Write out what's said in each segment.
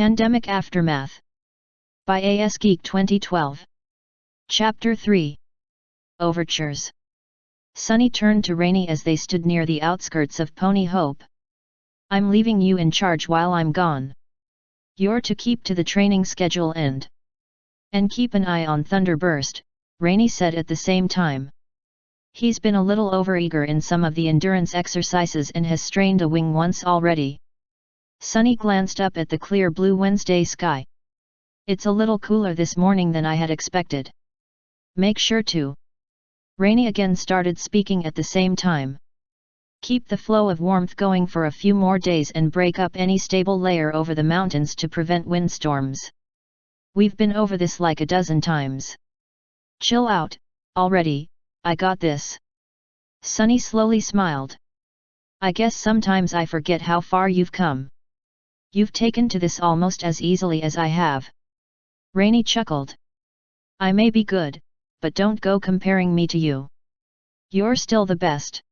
Pandemic Aftermath. By AS Geek 2012. Chapter 3. Overtures. Sunny turned to Rainy as they stood near the outskirts of Pony Hope. I'm leaving you in charge while I'm gone. You're to keep to the training schedule and keep an eye on Thunderburst, Rainy said at the same time. He's been a little overeager in some of the endurance exercises and has strained a wing once already. Sunny glanced up at the clear blue Wednesday sky. It's a little cooler this morning than I had expected. Make sure to. Rainy again started speaking at the same time. Keep the flow of warmth going for a few more days and break up any stable layer over the mountains to prevent windstorms. We've been over this like a dozen times. Chill out, already, I got this. Sunny slowly smiled. I guess sometimes I forget how far you've come. You've taken to this almost as easily as I have. Rainy chuckled. I may be good, but don't go comparing me to you. You're still the best.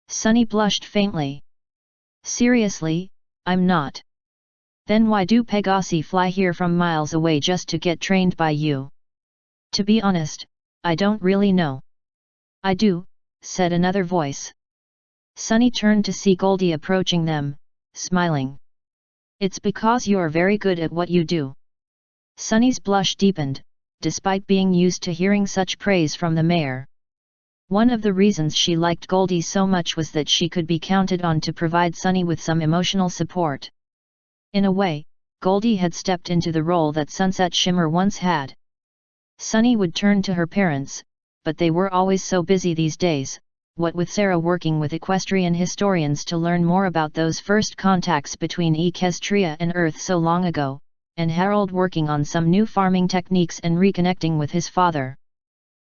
Sunny blushed faintly. Seriously, I'm not. Then why do Pegasi fly here from miles away just to get trained by you? To be honest, I don't really know. I do, said another voice. Sunny turned to see Goldie approaching them, smiling. It's because you're very good at what you do. Sunny's blush deepened, despite being used to hearing such praise from the mayor. One of the reasons she liked Goldie so much was that she could be counted on to provide Sunny with some emotional support. In a way, Goldie had stepped into the role that Sunset Shimmer once had. Sunny would turn to her parents, but they were always so busy these days, what with Sarah working with equestrian historians to learn more about those first contacts between Equestria and Earth so long ago, and Harold working on some new farming techniques and reconnecting with his father.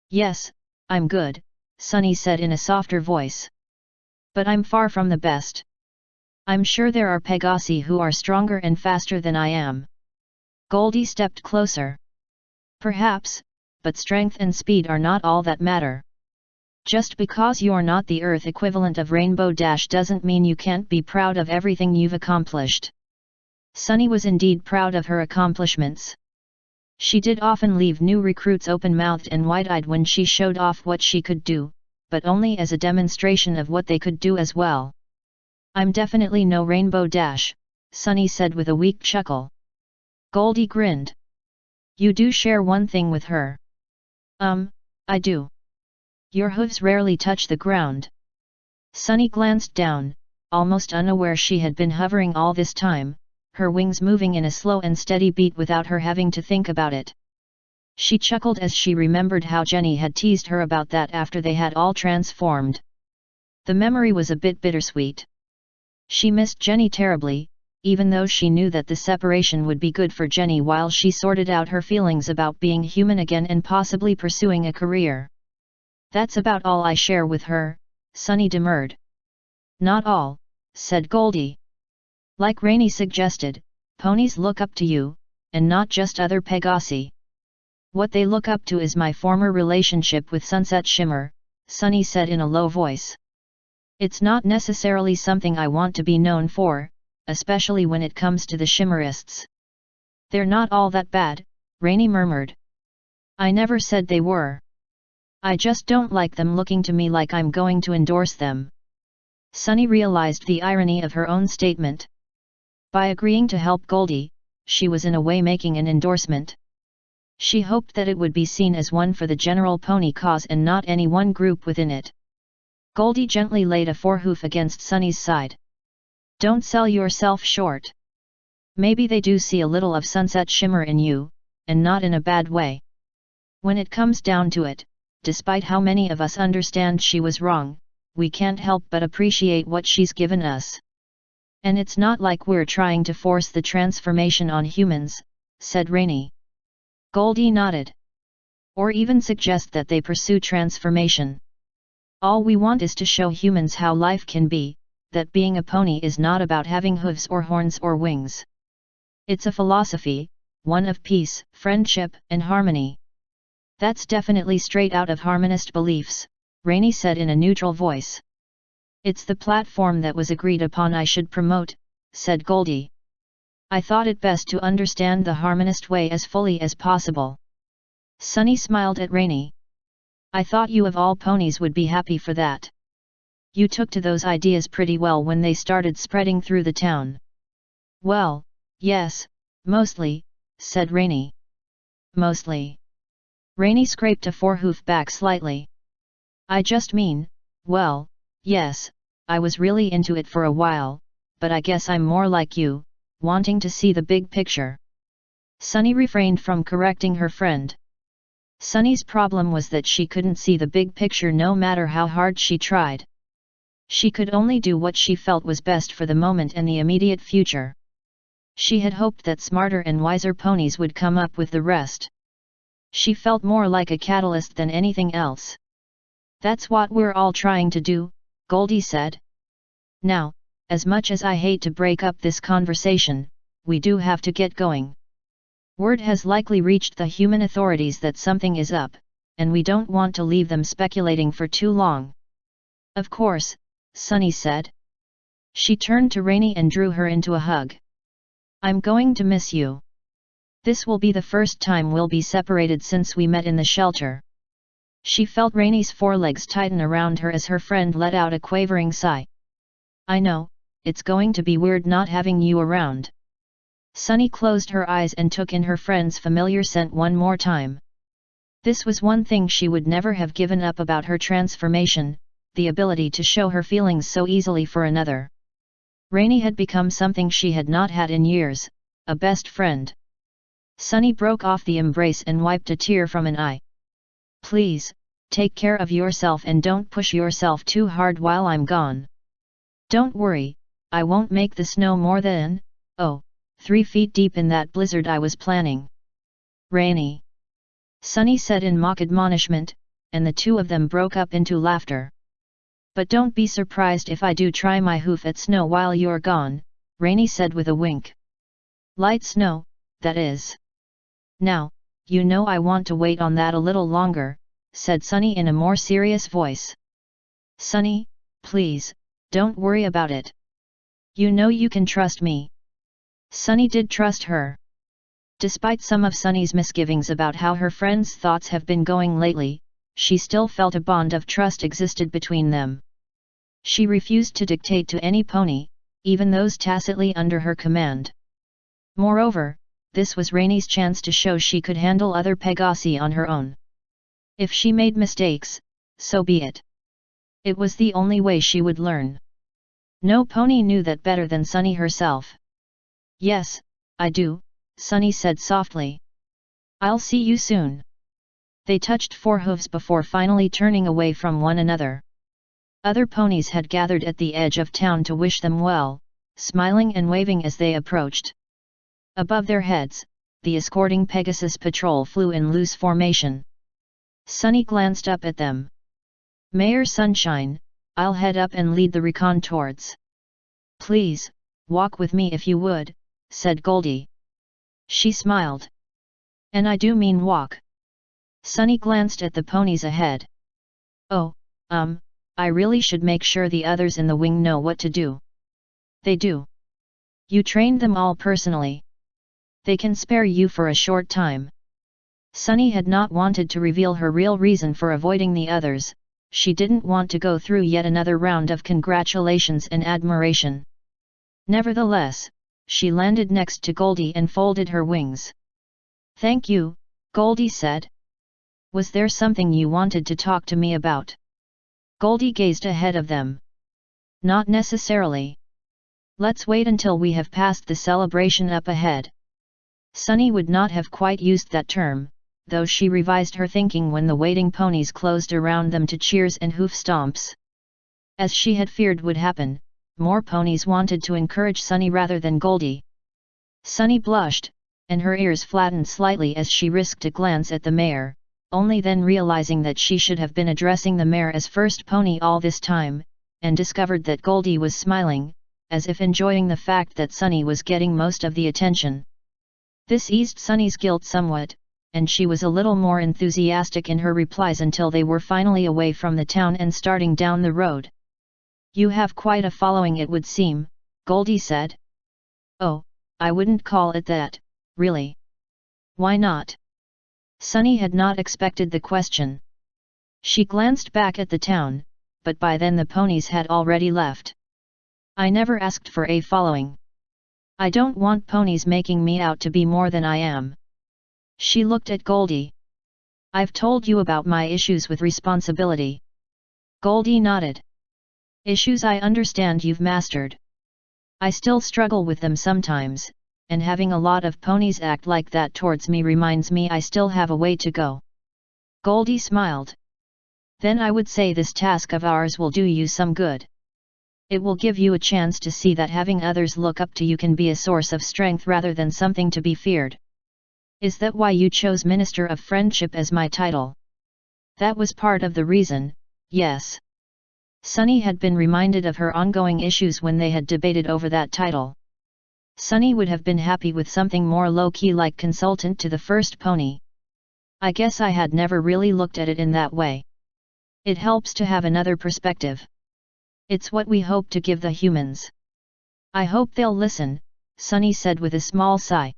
Yes, I'm good, Sunny said in a softer voice. But I'm far from the best. I'm sure there are Pegasi who are stronger and faster than I am. Goldie stepped closer. Perhaps, but strength and speed are not all that matter. Just because you're not the Earth equivalent of Rainbow Dash doesn't mean you can't be proud of everything you've accomplished. Sunny was indeed proud of her accomplishments. She did often leave new recruits open-mouthed and wide-eyed when she showed off what she could do, but only as a demonstration of what they could do as well. I'm definitely no Rainbow Dash, Sunny said with a weak chuckle. Goldie grinned. You do share one thing with her. I do. Your hooves rarely touch the ground. Sunny glanced down, almost unaware she had been hovering all this time, her wings moving in a slow and steady beat without her having to think about it. She chuckled as she remembered how Jenny had teased her about that after they had all transformed. The memory was a bit bittersweet. She missed Jenny terribly, even though she knew that the separation would be good for Jenny while she sorted out her feelings about being human again and possibly pursuing a career. That's about all I share with her, Sunny demurred. Not all, said Goldie. Like Rainy suggested, ponies look up to you, and not just other Pegasi. What they look up to is my former relationship with Sunset Shimmer, Sunny said in a low voice. It's not necessarily something I want to be known for, especially when it comes to the Shimmerists. They're not all that bad, Rainy murmured. I never said they were. I just don't like them looking to me like I'm going to endorse them. Sunny realized the irony of her own statement. By agreeing to help Goldie, she was in a way making an endorsement. She hoped that it would be seen as one for the general pony cause and not any one group within it. Goldie gently laid a forehoof against Sunny's side. Don't sell yourself short. Maybe they do see a little of Sunset Shimmer in you, and not in a bad way. When it comes down to it, despite how many of us understand she was wrong, we can't help but appreciate what she's given us. And it's not like we're trying to force the transformation on humans, said Rainy. Goldie nodded. Or even suggest that they pursue transformation. All we want is to show humans how life can be, that being a pony is not about having hooves or horns or wings. It's a philosophy, one of peace, friendship, and harmony. That's definitely straight out of harmonist beliefs, Rainy said in a neutral voice. It's the platform that was agreed upon I should promote, said Goldie. I thought it best to understand the harmonist way as fully as possible. Sunny smiled at Rainy. I thought you of all ponies would be happy for that. You took to those ideas pretty well when they started spreading through the town. Well, yes, mostly, said Rainy. Mostly. Rainy scraped a forehoof back slightly. I just mean, well, yes, I was really into it for a while, but I guess I'm more like you, wanting to see the big picture. Sunny refrained from correcting her friend. Sunny's problem was that she couldn't see the big picture no matter how hard she tried. She could only do what she felt was best for the moment and the immediate future. She had hoped that smarter and wiser ponies would come up with the rest. She felt more like a catalyst than anything else. That's what we're all trying to do, Goldie said. Now, as much as I hate to break up this conversation, we do have to get going. Word has likely reached the human authorities that something is up, and we don't want to leave them speculating for too long. Of course, Sunny said. She turned to Rainy and drew her into a hug. I'm going to miss you. This will be the first time we'll be separated since we met in the shelter. She felt Rainy's forelegs tighten around her as her friend let out a quavering sigh. I know, it's going to be weird not having you around. Sunny closed her eyes and took in her friend's familiar scent one more time. This was one thing she would never have given up about her transformation, the ability to show her feelings so easily for another. Rainy had become something she had not had in years, a best friend. Sunny broke off the embrace and wiped a tear from an eye. Please, take care of yourself and don't push yourself too hard while I'm gone. Don't worry, I won't make the snow more than, 3 feet deep in that blizzard I was planning. Rainy. Sunny said in mock admonishment, and the two of them broke up into laughter. But don't be surprised if I do try my hoof at snow while you're gone, Rainy said with a wink. Light snow, that is. Now, you know I want to wait on that a little longer, said Sunny in a more serious voice. Sunny, please, don't worry about it. You know you can trust me. Sunny did trust her. Despite some of Sunny's misgivings about how her friend's thoughts have been going lately, she still felt a bond of trust existed between them. She refused to dictate to any pony, even those tacitly under her command. Moreover, this was Rainy's chance to show she could handle other Pegasi on her own. If she made mistakes, so be it. It was the only way she would learn. No pony knew that better than Sunny herself. Yes, I do, Sunny said softly. I'll see you soon. They touched forehooves before finally turning away from one another. Other ponies had gathered at the edge of town to wish them well, smiling and waving as they approached. Above their heads, the escorting Pegasus patrol flew in loose formation. Sunny glanced up at them. Mayor Sunshine, I'll head up and lead the recon towards. Please, walk with me if you would, said Goldie. She smiled. And I do mean walk. Sunny glanced at the ponies ahead. Oh, I really should make sure the others in the wing know what to do. They do. You trained them all personally. They can spare you for a short time. Sunny had not wanted to reveal her real reason for avoiding the others. She didn't want to go through yet another round of congratulations and admiration. Nevertheless, she landed next to Goldie and folded her wings. Thank you, Goldie said. Was there something you wanted to talk to me about? Goldie gazed ahead of them. Not necessarily. Let's wait until we have passed the celebration up ahead. Sunny would not have quite used that term, though she revised her thinking when the waiting ponies closed around them to cheers and hoof stomps. As she had feared would happen, more ponies wanted to encourage Sunny rather than Goldie. Sunny blushed, and her ears flattened slightly as she risked a glance at the mayor, only then realizing that she should have been addressing the mayor as first pony all this time, and discovered that Goldie was smiling, as if enjoying the fact that Sunny was getting most of the attention. This eased Sunny's guilt somewhat, and she was a little more enthusiastic in her replies until they were finally away from the town and starting down the road. You have quite a following, it would seem, Goldie said. Oh, I wouldn't call it that, really. Why not? Sunny had not expected the question. She glanced back at the town, but by then the ponies had already left. I never asked for a following. I don't want ponies making me out to be more than I am. She looked at Goldie. I've told you about my issues with responsibility. Goldie nodded. Issues I understand you've mastered. I still struggle with them sometimes, and having a lot of ponies act like that towards me reminds me I still have a way to go. Goldie smiled. Then I would say this task of ours will do you some good. It will give you a chance to see that having others look up to you can be a source of strength rather than something to be feared. Is that why you chose Minister of Friendship as my title? That was part of the reason, yes. Sunny had been reminded of her ongoing issues when they had debated over that title. Sunny would have been happy with something more low-key like consultant to the first pony. I guess I had never really looked at it in that way. It helps to have another perspective. It's what we hope to give the humans. I hope they'll listen, Sunny said with a small sigh.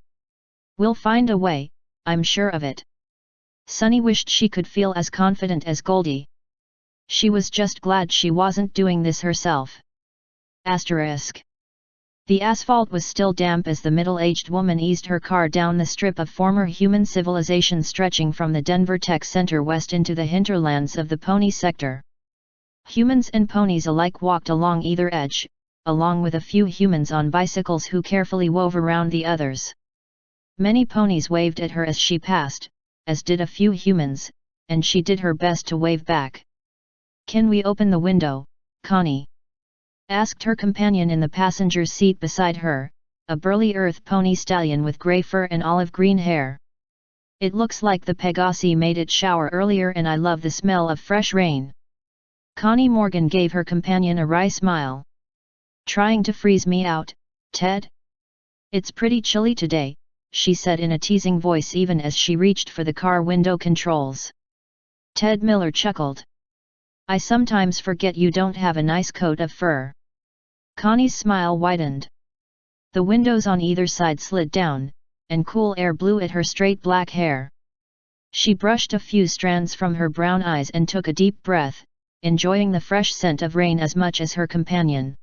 We'll find a way, I'm sure of it. Sunny wished she could feel as confident as Goldie. She was just glad she wasn't doing this herself. Asterisk. The asphalt was still damp as the middle-aged woman eased her car down the strip of former human civilization stretching from the Denver Tech Center west into the hinterlands of the pony sector. Humans and ponies alike walked along either edge, along with a few humans on bicycles who carefully wove around the others. Many ponies waved at her as she passed, as did a few humans, and she did her best to wave back. Can we open the window, Connie? Asked her companion in the passenger's seat beside her, a burly earth pony stallion with grey fur and olive green hair. It looks like the Pegasi made it shower earlier and I love the smell of fresh rain. Connie Morgan gave her companion a wry smile. Trying to freeze me out, Ted? It's pretty chilly today, she said in a teasing voice even as she reached for the car window controls. Ted Miller chuckled. I sometimes forget you don't have a nice coat of fur. Connie's smile widened. The windows on either side slid down, and cool air blew at her straight black hair. She brushed a few strands from her brown eyes and took a deep breath, enjoying the fresh scent of rain as much as her companion.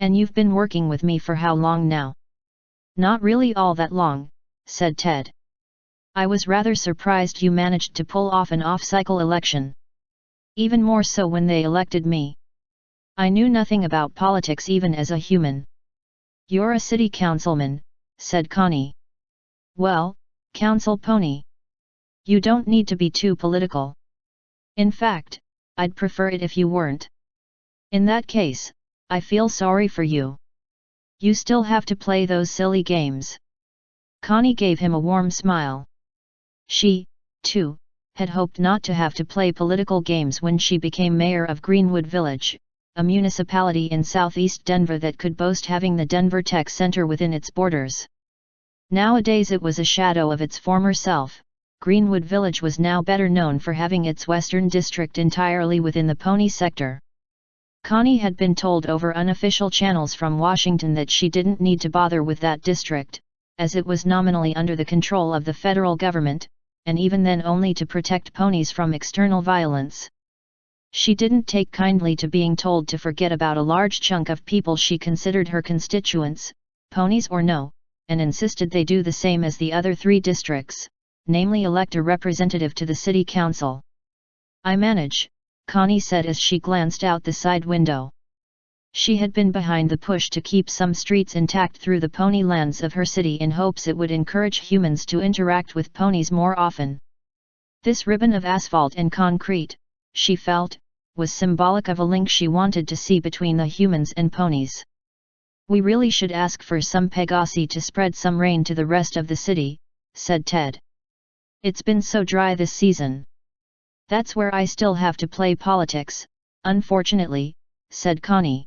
And you've been working with me for how long now? Not really all that long, said Ted. I was rather surprised you managed to pull off an off-cycle election. Even more so when they elected me. I knew nothing about politics even as a human. You're a city councilman, said Connie. Well, council pony. You don't need to be too political. In fact, I'd prefer it if you weren't. In that case, I feel sorry for you. You still have to play those silly games. Connie gave him a warm smile. She, too, had hoped not to have to play political games when she became mayor of Greenwood Village, a municipality in southeast Denver that could boast having the Denver Tech Center within its borders. Nowadays it was a shadow of its former self. Greenwood Village was now better known for having its western district entirely within the pony sector. Connie had been told over unofficial channels from Washington that she didn't need to bother with that district, as it was nominally under the control of the federal government, and even then only to protect ponies from external violence. She didn't take kindly to being told to forget about a large chunk of people she considered her constituents, ponies or no, and insisted they do the same as the other three districts, namely elect a representative to the city council. I manage, Connie said as she glanced out the side window. She had been behind the push to keep some streets intact through the pony lands of her city in hopes it would encourage humans to interact with ponies more often. This ribbon of asphalt and concrete, she felt, was symbolic of a link she wanted to see between the humans and ponies. We really should ask for some Pegasi to spread some rain to the rest of the city, said Ted. It's been so dry this season. That's where I still have to play politics, unfortunately, said Connie.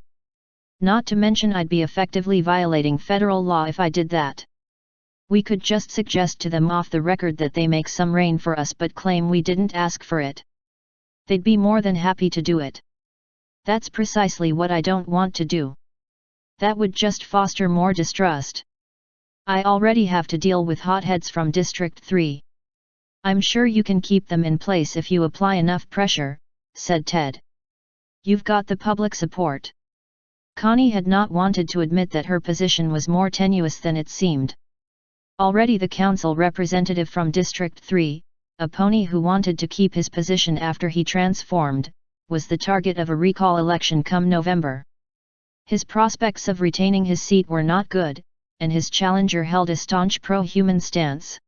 Not to mention I'd be effectively violating federal law if I did that. We could just suggest to them off the record that they make some rain for us but claim we didn't ask for it. They'd be more than happy to do it. That's precisely what I don't want to do. That would just foster more distrust. I already have to deal with hotheads from District 3. I'm sure you can keep them in place if you apply enough pressure, said Ted. You've got the public support. Connie had not wanted to admit that her position was more tenuous than it seemed. Already the council representative from District 3, a pony who wanted to keep his position after he transformed, was the target of a recall election come November. His prospects of retaining his seat were not good, and his challenger held a staunch pro-human stance.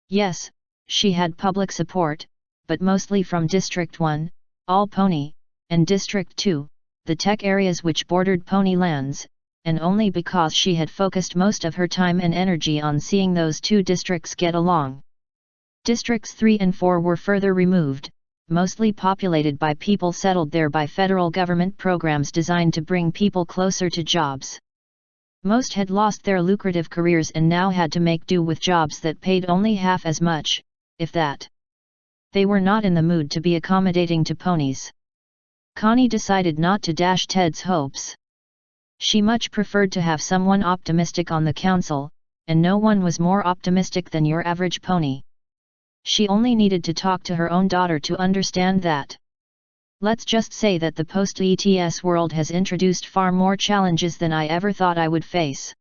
Yes, she had public support, but mostly from District 1, all pony, and District 2, the tech areas which bordered pony lands, and only because she had focused most of her time and energy on seeing those two districts get along. Districts 3 and 4 were further removed, mostly populated by people settled there by federal government programs designed to bring people closer to jobs. Most had lost their lucrative careers and now had to make do with jobs that paid only half as much, if that. They were not in the mood to be accommodating to ponies. Connie decided not to dash Ted's hopes. She much preferred to have someone optimistic on the council, and no one was more optimistic than your average pony. She only needed to talk to her own daughter to understand that. Let's just say that the post-ETS world has introduced far more challenges than I ever thought I would face.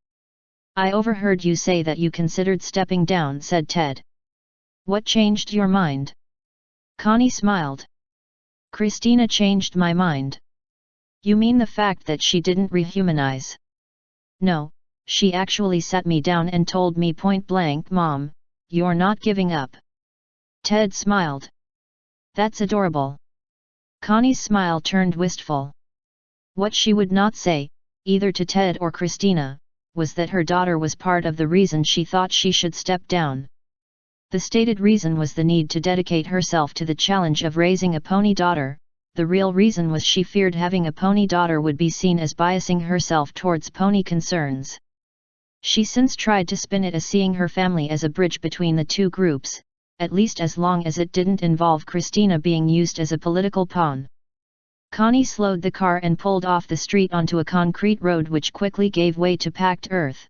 I overheard you say that you considered stepping down, said Ted. What changed your mind? Connie smiled. Christina changed my mind. You mean the fact that she didn't rehumanize? No, she actually sat me down and told me point blank, Mom, you're not giving up. Ted smiled. That's adorable. Connie's smile turned wistful. What she would not say, either to Ted or Christina, was that her daughter was part of the reason she thought she should step down. The stated reason was the need to dedicate herself to the challenge of raising a pony daughter. The real reason was she feared having a pony daughter would be seen as biasing herself towards pony concerns. She since tried to spin it as seeing her family as a bridge between the two groups, at least as long as it didn't involve Christina being used as a political pawn. Connie slowed the car and pulled off the street onto a concrete road which quickly gave way to packed earth.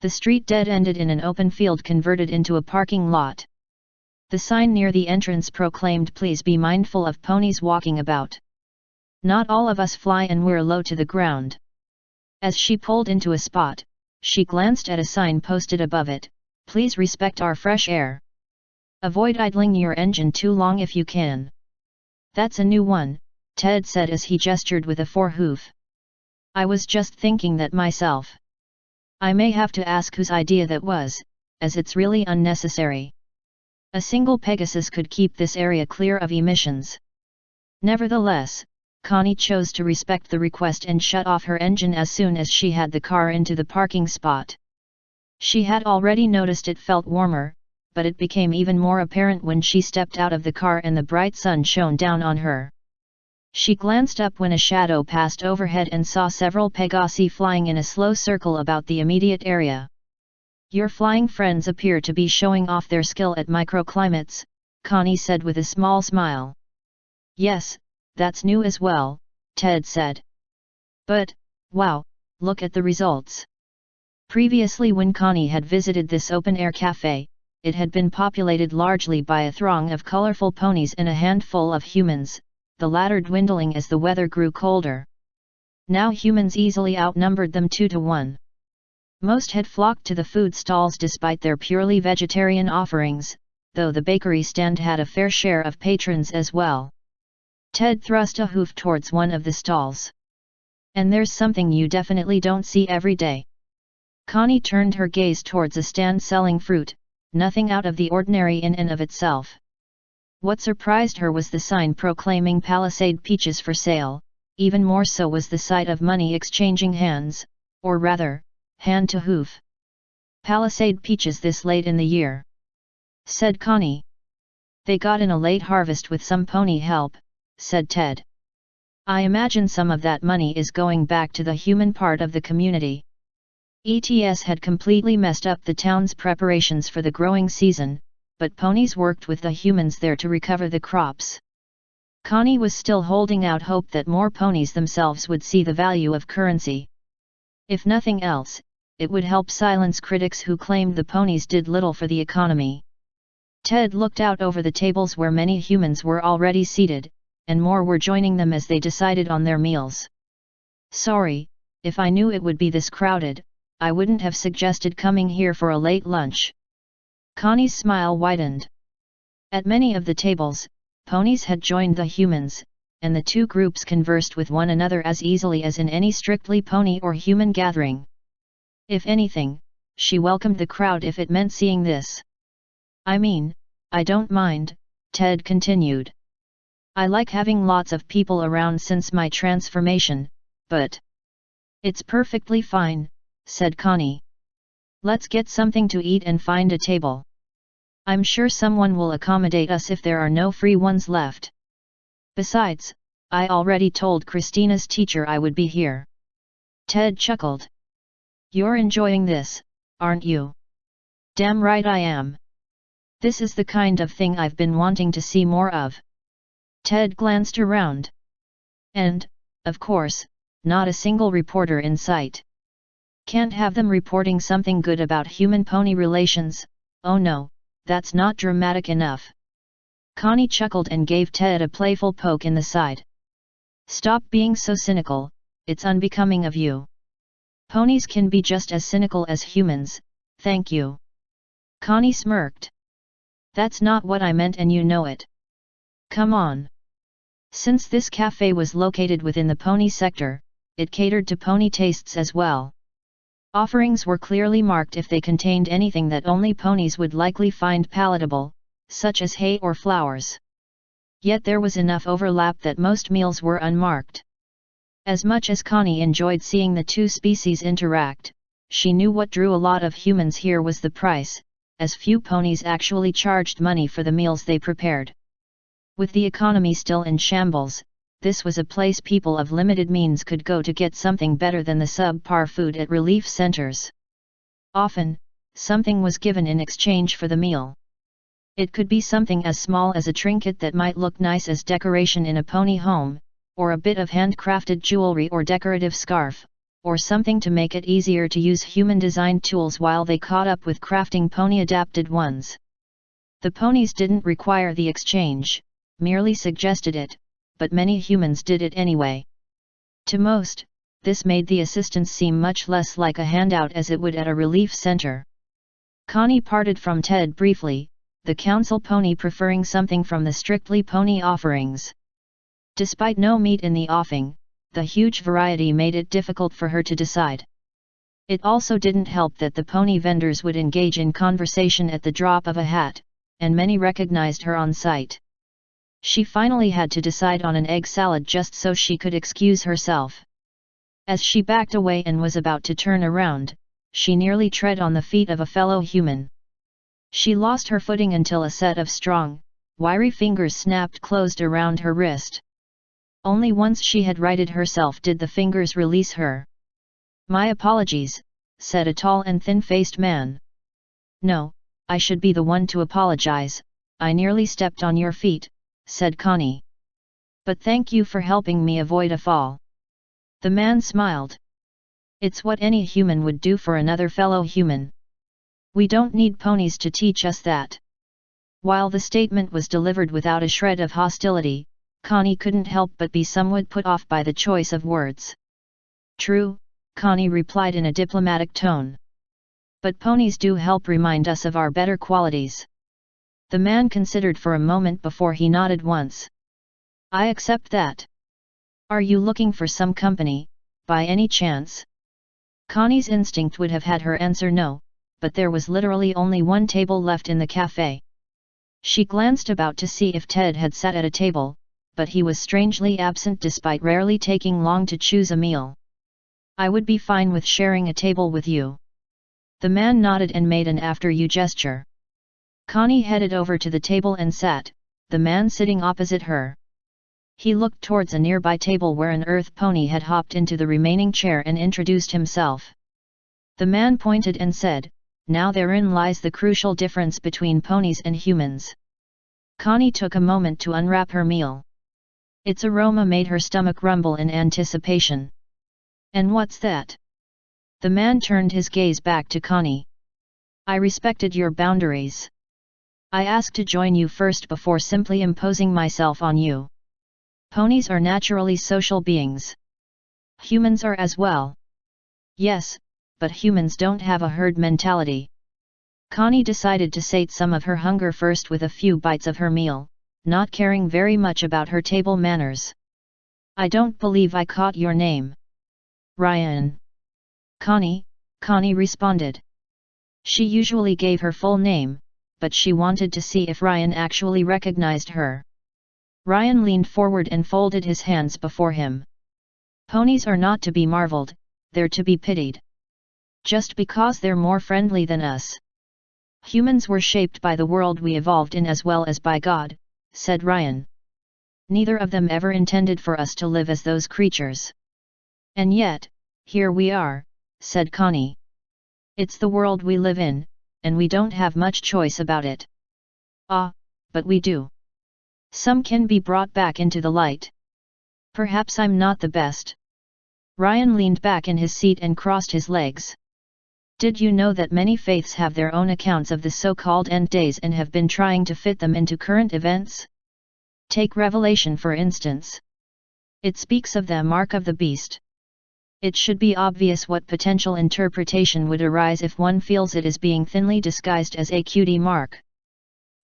The street dead-ended in an open field converted into a parking lot. The sign near the entrance proclaimed, "Please be mindful of ponies walking about. Not all of us fly and we're low to the ground." As she pulled into a spot, she glanced at a sign posted above it, "Please respect our fresh air. Avoid idling your engine too long if you can." That's a new one, Ted said as he gestured with a forehoof. I was just thinking that myself. I may have to ask whose idea that was, as it's really unnecessary. A single Pegasus could keep this area clear of emissions. Nevertheless, Connie chose to respect the request and shut off her engine as soon as she had the car into the parking spot. She had already noticed it felt warmer, but it became even more apparent when she stepped out of the car and the bright sun shone down on her. She glanced up when a shadow passed overhead and saw several Pegasi flying in a slow circle about the immediate area. Your flying friends appear to be showing off their skill at microclimates, Connie said with a small smile. Yes, that's new as well, Ted said. But, wow, look at the results. Previously when Connie had visited this open-air cafe, it had been populated largely by a throng of colorful ponies and a handful of humans, the latter dwindling as the weather grew colder. Now humans easily outnumbered them 2-1. Most had flocked to the food stalls despite their purely vegetarian offerings, though the bakery stand had a fair share of patrons as well. Ted thrust a hoof towards one of the stalls. And there's something you definitely don't see every day. Connie turned her gaze towards a stand selling fruit, nothing out of the ordinary in and of itself. What surprised her was the sign proclaiming Palisade peaches for sale, even more so was the sight of money exchanging hands, or rather, hand to hoof. Palisade peaches this late in the year, said Connie. They got in a late harvest with some pony help, said Ted. I imagine some of that money is going back to the human part of the community. ETS had completely messed up the town's preparations for the growing season, but ponies worked with the humans there to recover the crops. Connie was still holding out hope that more ponies themselves would see the value of currency. If nothing else, it would help silence critics who claimed the ponies did little for the economy. Ted looked out over the tables where many humans were already seated, and more were joining them as they decided on their meals. Sorry, if I knew it would be this crowded, I wouldn't have suggested coming here for a late lunch. Connie's smile widened. At many of the tables, ponies had joined the humans, and the two groups conversed with one another as easily as in any strictly pony or human gathering. If anything, she welcomed the crowd if it meant seeing this. I mean, I don't mind, Ted continued. I like having lots of people around since my transformation, but it's perfectly fine, said Connie. Let's get something to eat and find a table. I'm sure someone will accommodate us if there are no free ones left. Besides, I already told Christina's teacher I would be here. Ted chuckled. You're enjoying this, aren't you? Damn right I am. This is the kind of thing I've been wanting to see more of. Ted glanced around. And, of course, not a single reporter in sight. Can't have them reporting something good about human-pony relations, oh no, that's not dramatic enough. Connie chuckled and gave Ted a playful poke in the side. Stop being so cynical, it's unbecoming of you. Ponies can be just as cynical as humans, thank you. Connie smirked. That's not what I meant and you know it. Come on. Since this cafe was located within the pony sector, it catered to pony tastes as well. Offerings were clearly marked if they contained anything that only ponies would likely find palatable, such as hay or flowers. Yet there was enough overlap that most meals were unmarked. As much as Connie enjoyed seeing the two species interact, she knew what drew a lot of humans here was the price, as few ponies actually charged money for the meals they prepared. With the economy still in shambles, this was a place people of limited means could go to get something better than the subpar food at relief centers. Often, something was given in exchange for the meal. It could be something as small as a trinket that might look nice as decoration in a pony home, or a bit of handcrafted jewelry or decorative scarf, or something to make it easier to use human-designed tools while they caught up with crafting pony-adapted ones. The ponies didn't require the exchange, merely suggested it, but many humans did it anyway. To most, this made the assistance seem much less like a handout as it would at a relief center. Connie parted from Ted briefly, the council pony preferring something from the strictly pony offerings. Despite no meat in the offing, the huge variety made it difficult for her to decide. It also didn't help that the pony vendors would engage in conversation at the drop of a hat, and many recognized her on sight. She finally had to decide on an egg salad just so she could excuse herself. As she backed away and was about to turn around, she nearly tread on the feet of a fellow human. She lost her footing until a set of strong, wiry fingers snapped closed around her wrist. Only once she had righted herself did the fingers release her. My apologies, said a tall and thin-faced man. No, I should be the one to apologize, I nearly stepped on your feet, said Connie. But thank you for helping me avoid a fall. The man smiled. It's what any human would do for another fellow human. We don't need ponies to teach us that. While the statement was delivered without a shred of hostility, Connie couldn't help but be somewhat put off by the choice of words. True, Connie replied in a diplomatic tone. But ponies do help remind us of our better qualities. The man considered for a moment before he nodded once. I accept that. Are you looking for some company, by any chance? Connie's instinct would have had her answer no, but there was literally only one table left in the cafe. She glanced about to see if Ted had sat at a table, but he was strangely absent despite rarely taking long to choose a meal. I would be fine with sharing a table with you. The man nodded and made an after-you gesture. Connie headed over to the table and sat, the man sitting opposite her. He looked towards a nearby table where an earth pony had hopped into the remaining chair and introduced himself. The man pointed and said, now therein lies the crucial difference between ponies and humans. Connie took a moment to unwrap her meal. Its aroma made her stomach rumble in anticipation. And what's that? The man turned his gaze back to Connie. I respected your boundaries. I asked to join you first before simply imposing myself on you. Ponies are naturally social beings. Humans are as well. Yes, but humans don't have a herd mentality. Connie decided to sate some of her hunger first with a few bites of her meal, not caring very much about her table manners. I don't believe I caught your name. Ryan. Connie responded. She usually gave her full name, but she wanted to see if Ryan actually recognized her. Ryan leaned forward and folded his hands before him. Ponies are not to be marveled, they're to be pitied. Just because they're more friendly than us. Humans were shaped by the world we evolved in as well as by God, said Ryan. Neither of them ever intended for us to live as those creatures. And yet, here we are, said Connie. It's the world we live in, and we don't have much choice about it. Ah, but we do. Some can be brought back into the light. Perhaps I'm not the best. Ryan leaned back in his seat and crossed his legs. Did you know that many faiths have their own accounts of the so-called end days and have been trying to fit them into current events? Take Revelation for instance. It speaks of the mark of the beast. It should be obvious what potential interpretation would arise if one feels it is being thinly disguised as a cutie mark.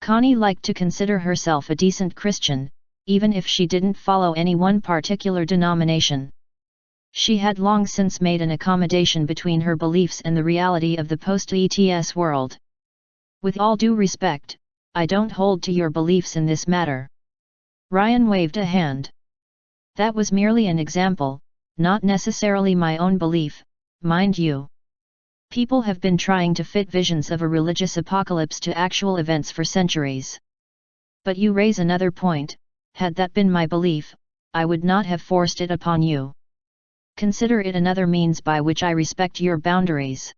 Connie liked to consider herself a decent Christian, even if she didn't follow any one particular denomination. She had long since made an accommodation between her beliefs and the reality of the post-ETS world. With all due respect, I don't hold to your beliefs in this matter. Ryan waved a hand. That was merely an example, not necessarily my own belief, mind you. People have been trying to fit visions of a religious apocalypse to actual events for centuries. But you raise another point, had that been my belief, I would not have forced it upon you. Consider it another means by which I respect your boundaries.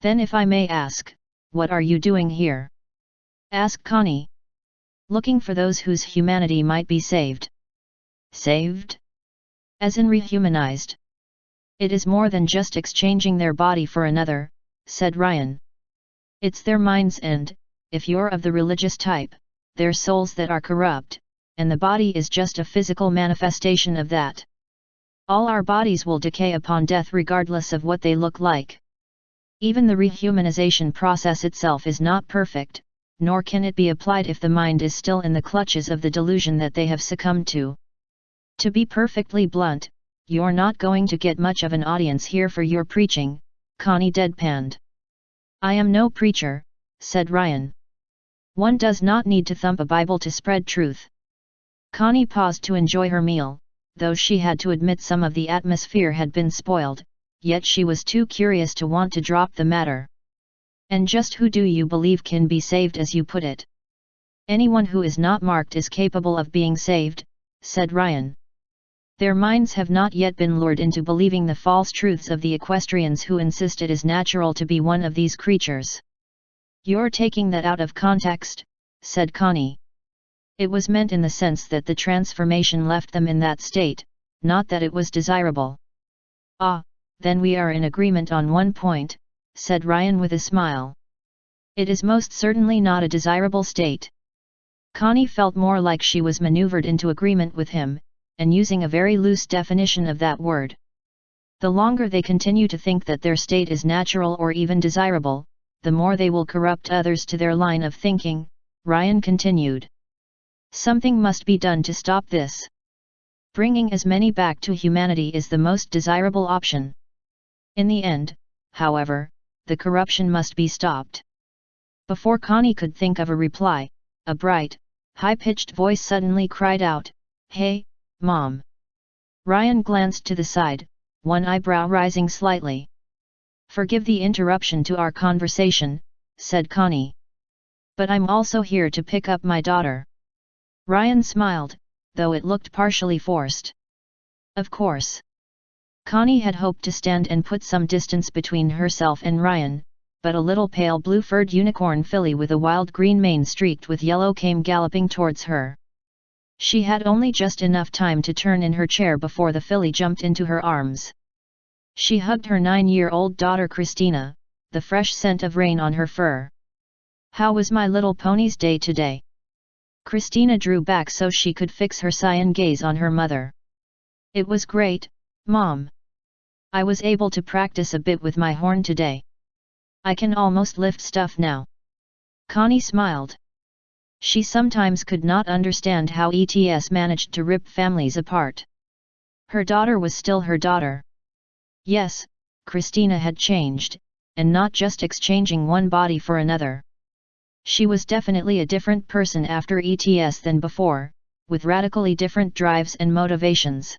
Then if I may ask, what are you doing here? Asked Connie. Looking for those whose humanity might be saved. Saved? As in rehumanized. It is more than just exchanging their body for another, said Ryan. It's their minds and, if you're of the religious type, their souls that are corrupt, and the body is just a physical manifestation of that. All our bodies will decay upon death regardless of what they look like. Even the rehumanization process itself is not perfect, nor can it be applied if the mind is still in the clutches of the delusion that they have succumbed to. To be perfectly blunt, you're not going to get much of an audience here for your preaching, Connie deadpanned. I am no preacher, said Ryan. One does not need to thump a Bible to spread truth. Connie paused to enjoy her meal, though she had to admit some of the atmosphere had been spoiled, yet she was too curious to want to drop the matter. And just who do you believe can be saved as you put it? Anyone who is not marked is capable of being saved, said Ryan. Their minds have not yet been lured into believing the false truths of the equestrians who insist it is natural to be one of these creatures. You're taking that out of context, said Connie. It was meant in the sense that the transformation left them in that state, not that it was desirable. Ah, then we are in agreement on one point, said Ryan with a smile. It is most certainly not a desirable state. Connie felt more like she was maneuvered into agreement with him, and using a very loose definition of that word. The longer they continue to think that their state is natural or even desirable, the more they will corrupt others to their line of thinking, Ryan continued. Something must be done to stop this. Bringing as many back to humanity is the most desirable option. In the end, however, the corruption must be stopped. Before Connie could think of a reply, a bright, high-pitched voice suddenly cried out, "Hey, Mom!" Ryan glanced to the side, one eyebrow rising slightly. "Forgive the interruption to our conversation," said Connie. "But I'm also here to pick up my daughter." Ryan smiled, though it looked partially forced. Of course. Connie had hoped to stand and put some distance between herself and Ryan, but a little pale blue-furred unicorn filly with a wild green mane streaked with yellow came galloping towards her. She had only just enough time to turn in her chair before the filly jumped into her arms. She hugged her 9-year-old daughter Christina, the fresh scent of rain on her fur. "How was my little pony's day today?" Christina drew back so she could fix her cyan gaze on her mother. "It was great, Mom. I was able to practice a bit with my horn today. I can almost lift stuff now." Connie smiled. She sometimes could not understand how ETS managed to rip families apart. Her daughter was still her daughter. Yes, Christina had changed, and not just exchanging one body for another. She was definitely a different person after ETS than before, with radically different drives and motivations.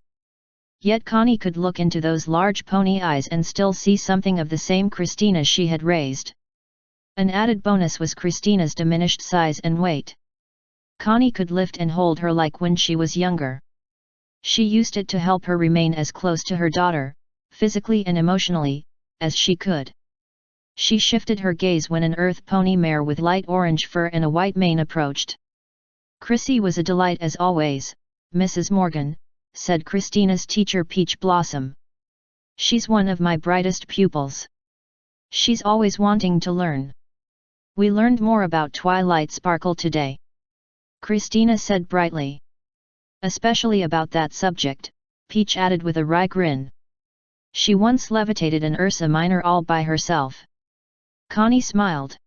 Yet Connie could look into those large pony eyes and still see something of the same Christina she had raised. An added bonus was Christina's diminished size and weight. Connie could lift and hold her like when she was younger. She used it to help her remain as close to her daughter, physically and emotionally, as she could. She shifted her gaze when an earth pony mare with light orange fur and a white mane approached. "Chrissy was a delight as always, Mrs. Morgan," said Christina's teacher Peach Blossom. "She's one of my brightest pupils. She's always wanting to learn. We learned more about Twilight Sparkle today," Christina said brightly. "Especially about that subject," Peach added with a wry grin. "She once levitated an Ursa Minor all by herself." Connie smiled.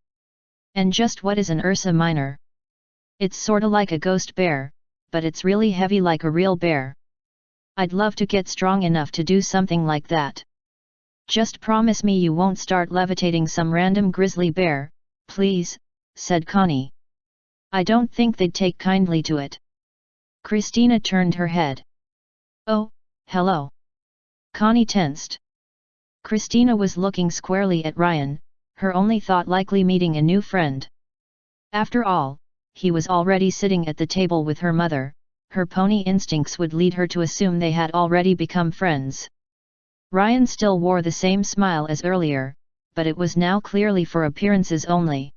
"And just what is an Ursa Minor?" "It's sorta like a ghost bear, but it's really heavy like a real bear. I'd love to get strong enough to do something like that. Just promise me you won't start levitating some random grizzly bear, please," said Connie. "I don't think they'd take kindly to it." Christina turned her head. "Oh, hello." Connie tensed. Christina was looking squarely at Ryan, her only thought likely meeting a new friend. After all, he was already sitting at the table with her mother. Her pony instincts would lead her to assume they had already become friends. Ryan still wore the same smile as earlier, but it was now clearly for appearances only.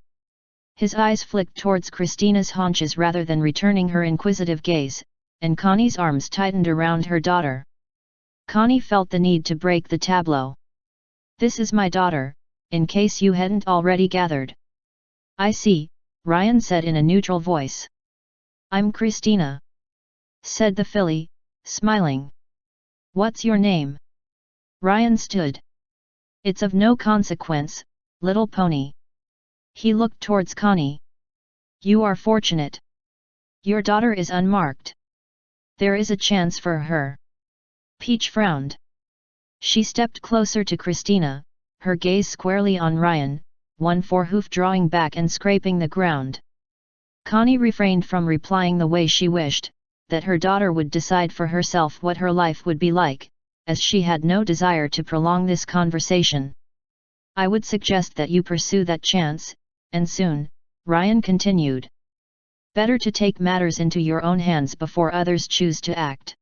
His eyes flicked towards Christina's haunches rather than returning her inquisitive gaze, and Connie's arms tightened around her daughter. Connie felt the need to break the tableau. "This is my daughter, in case you hadn't already gathered." "I see," Ryan said in a neutral voice. "I'm Christina," said the filly, smiling. "What's your name?" Ryan stood. "It's of no consequence, little pony." He looked towards Connie. "You are fortunate. Your daughter is unmarked. There is a chance for her." Peach frowned. She stepped closer to Christina, her gaze squarely on Ryan, one forehoof drawing back and scraping the ground. Connie refrained from replying the way she wished, that her daughter would decide for herself what her life would be like, as she had no desire to prolong this conversation. "I would suggest that you pursue that chance, and soon," Ryan continued. "Better to take matters into your own hands before others choose to act.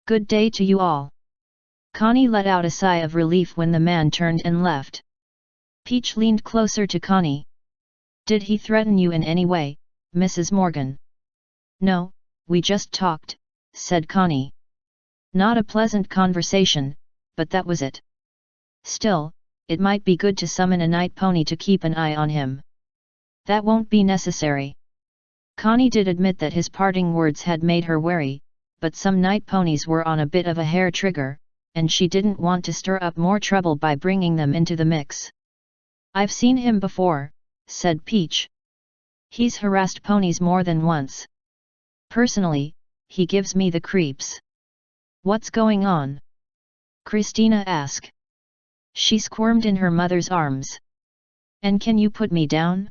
Good day to you all." Connie let out a sigh of relief when the man turned and left. Peach leaned closer to Connie. "Did he threaten you in any way, Mrs. Morgan?" "No, we just talked," said Connie. "Not a pleasant conversation, but that was it. Still, it might be good to summon a night pony to keep an eye on him." "That won't be necessary." Connie did admit that his parting words had made her wary, but some night ponies were on a bit of a hair trigger, and she didn't want to stir up more trouble by bringing them into the mix. "I've seen him before," said Peach. "He's harassed ponies more than once. Personally, he gives me the creeps." "What's going on?" Christina asked. She squirmed in her mother's arms. "And can you put me down?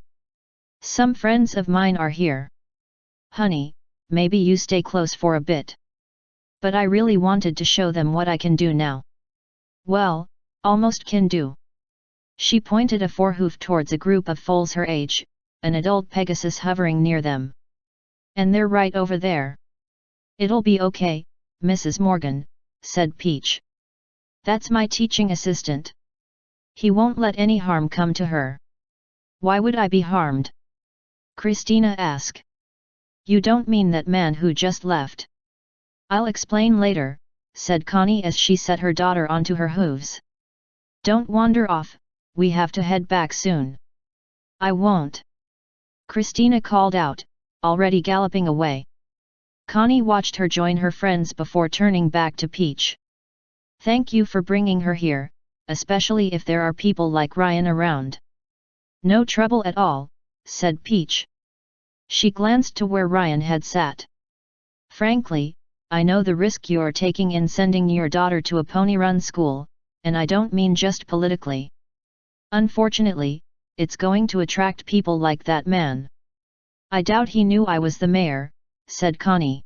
Some friends of mine are here. Honey, maybe you stay close for a bit. But I really wanted to show them what I can do now." "Well, almost can do." She pointed a forehoof towards a group of foals her age, an adult Pegasus hovering near them. "And they're right over there." "It'll be okay, Mrs. Morgan," said Peach. "That's my teaching assistant. He won't let any harm come to her." "Why would I be harmed?" Christina asked. "You don't mean that man who just left?" "I'll explain later," said Connie as she set her daughter onto her hooves. Don't wander off, we have to head back soon. I won't. Christina called out, already galloping away. Connie watched her join her friends before turning back to Peach. Thank you for bringing her here, especially if there are people like Ryan around. No trouble at all, said Peach. She glanced to where Ryan had sat. Frankly, I know the risk you're taking in sending your daughter to a pony-run school, and I don't mean just politically. Unfortunately, it's going to attract people like that man. I doubt he knew I was the mayor, said Connie.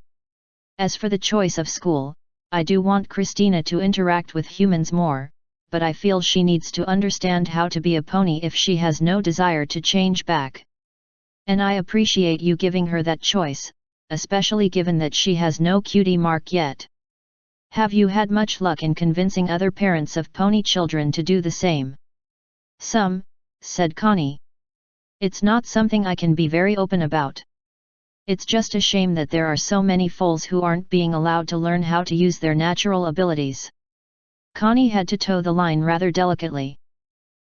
As for the choice of school, I do want Christina to interact with humans more, but I feel she needs to understand how to be a pony if she has no desire to change back. And I appreciate you giving her that choice, especially given that she has no cutie mark yet. Have you had much luck in convincing other parents of pony children to do the same? Some, said Connie. It's not something I can be very open about. It's just a shame that there are so many foals who aren't being allowed to learn how to use their natural abilities. Connie had to toe the line rather delicately.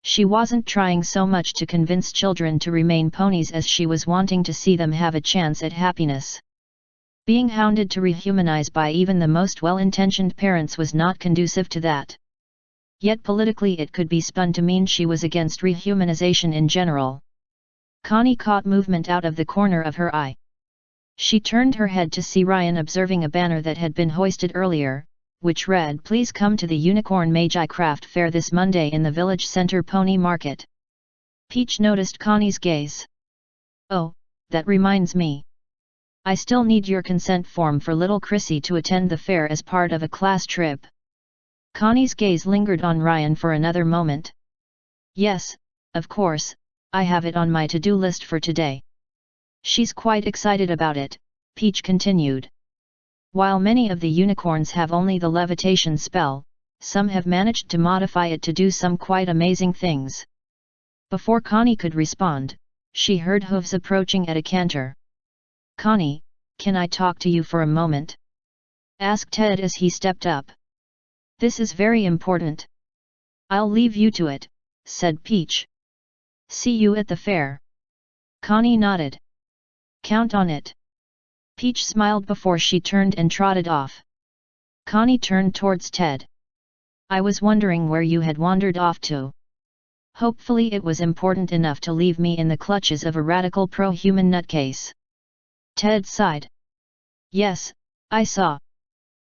She wasn't trying so much to convince children to remain ponies as she was wanting to see them have a chance at happiness. Being hounded to rehumanize by even the most well-intentioned parents was not conducive to that. Yet politically it could be spun to mean she was against rehumanization in general. Connie caught movement out of the corner of her eye. She turned her head to see Ryan observing a banner that had been hoisted earlier, which read, "Please come to the Unicorn Magi Craft Fair this Monday in the Village Center Pony Market." Peach noticed Connie's gaze. "Oh, that reminds me. I still need your consent form for little Chrissy to attend the fair as part of a class trip." Connie's gaze lingered on Ryan for another moment. "Yes, of course, I have it on my to-do list for today." She's quite excited about it, Peach continued. While many of the unicorns have only the levitation spell, some have managed to modify it to do some quite amazing things. Before Connie could respond, she heard hooves approaching at a canter. "Connie, can I talk to you for a moment?" asked Ted as he stepped up. "This is very important." "I'll leave you to it," said Peach. "See you at the fair." Connie nodded. "Count on it." Peach smiled before she turned and trotted off. Connie turned towards Ted. "I was wondering where you had wandered off to. Hopefully it was important enough to leave me in the clutches of a radical pro-human nutcase." Ted sighed. "Yes, I saw.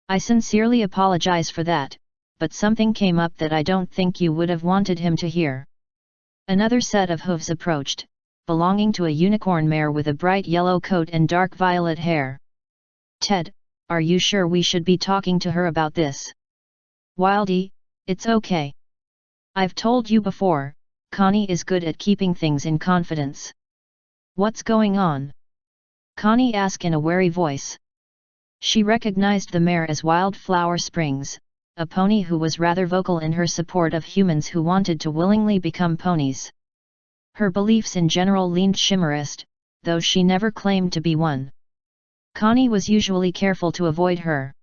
I sincerely apologize for that, but something came up that I don't think you would have wanted him to hear." Another set of hooves approached, belonging to a unicorn mare with a bright yellow coat and dark violet hair. "Ted, are you sure we should be talking to her about this?" "Wildie, it's okay. I've told you before, Connie is good at keeping things in confidence." "What's going on?" Connie asked in a wary voice. She recognized the mare as Wildflower Springs, a pony who was rather vocal in her support of humans who wanted to willingly become ponies. Her beliefs in general leaned chimerist, though she never claimed to be one. Connie was usually careful to avoid her.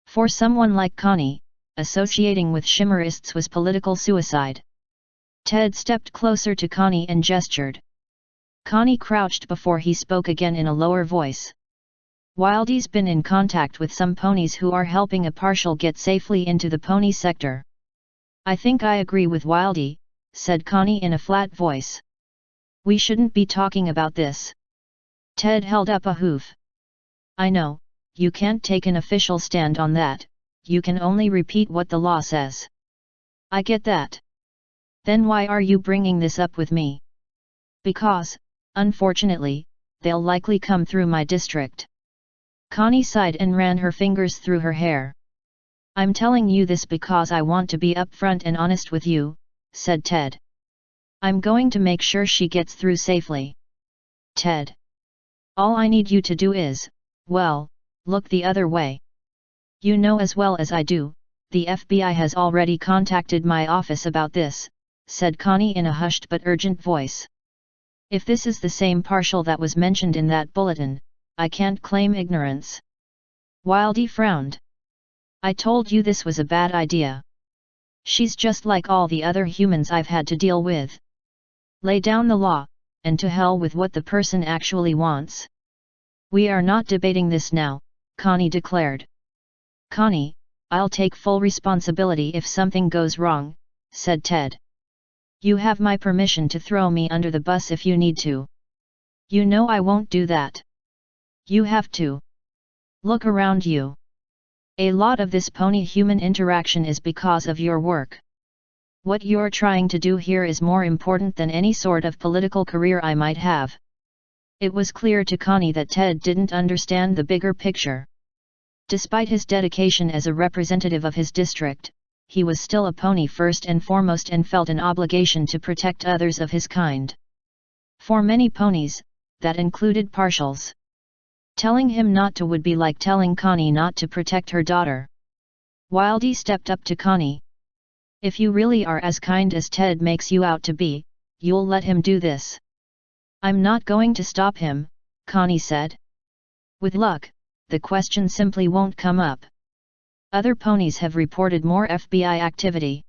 For someone like Connie, associating with chimerists was political suicide. Ted stepped closer to Connie and gestured. Connie crouched before he spoke again in a lower voice. "Wildie's been in contact with some ponies who are helping a partial get safely into the pony sector." "I think I agree with Wildie," said Connie in a flat voice. "We shouldn't be talking about this." Ted held up a hoof. "I know, you can't take an official stand on that, you can only repeat what the law says." "I get that. Then why are you bringing this up with me?" "Because, unfortunately, they'll likely come through my district." Connie sighed and ran her fingers through her hair. "I'm telling you this because I want to be upfront and honest with you," said Ted. "I'm going to make sure she gets through safely." "Ted. All I need you to do is, well, look the other way. You know as well as I do, the FBI has already contacted my office about this," said Connie in a hushed but urgent voice. "If this is the same partial that was mentioned in that bulletin, I can't claim ignorance." Wildie frowned. "I told you this was a bad idea." She's just like all the other humans I've had to deal with. Lay down the law, and to hell with what the person actually wants. We are not debating this now, Connie declared. Connie, I'll take full responsibility if something goes wrong, said Ted. You have my permission to throw me under the bus if you need to. You know I won't do that. You have to. Look around you. A lot of this pony-human interaction is because of your work. What you're trying to do here is more important than any sort of political career I might have. It was clear to Connie that Ted didn't understand the bigger picture. Despite his dedication as a representative of his district, he was still a pony first and foremost and felt an obligation to protect others of his kind. For many ponies, that included partials. Telling him not to would be like telling Connie not to protect her daughter. Wildy stepped up to Connie. If you really are as kind as Ted makes you out to be, you'll let him do this. I'm not going to stop him, Connie said. With luck, the question simply won't come up. Other ponies have reported more FBI activity.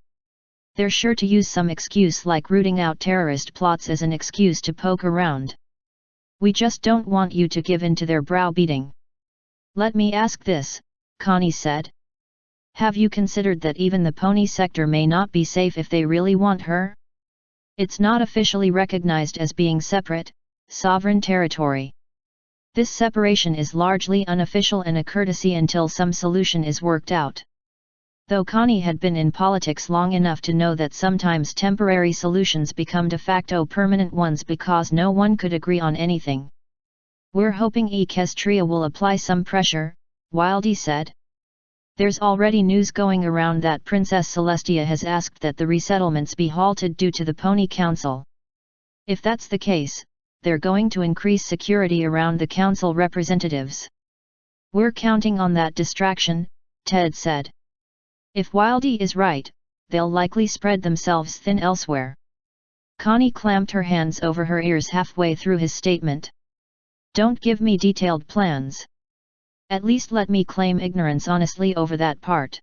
They're sure to use some excuse like rooting out terrorist plots as an excuse to poke around. We just don't want you to give in to their browbeating. Let me ask this, Connie said. Have you considered that even the pony sector may not be safe if they really want her? It's not officially recognized as being separate, sovereign territory. This separation is largely unofficial and a courtesy until some solution is worked out. Though Connie had been in politics long enough to know that sometimes temporary solutions become de facto permanent ones because no one could agree on anything. We're hoping Equestria will apply some pressure, Wildy said. There's already news going around that Princess Celestia has asked that the resettlements be halted due to the Pony Council. If that's the case, they're going to increase security around the council representatives. We're counting on that distraction, Ted said. If Wildy is right, they'll likely spread themselves thin elsewhere. Connie clamped her hands over her ears halfway through his statement. Don't give me detailed plans. At least let me claim ignorance honestly over that part.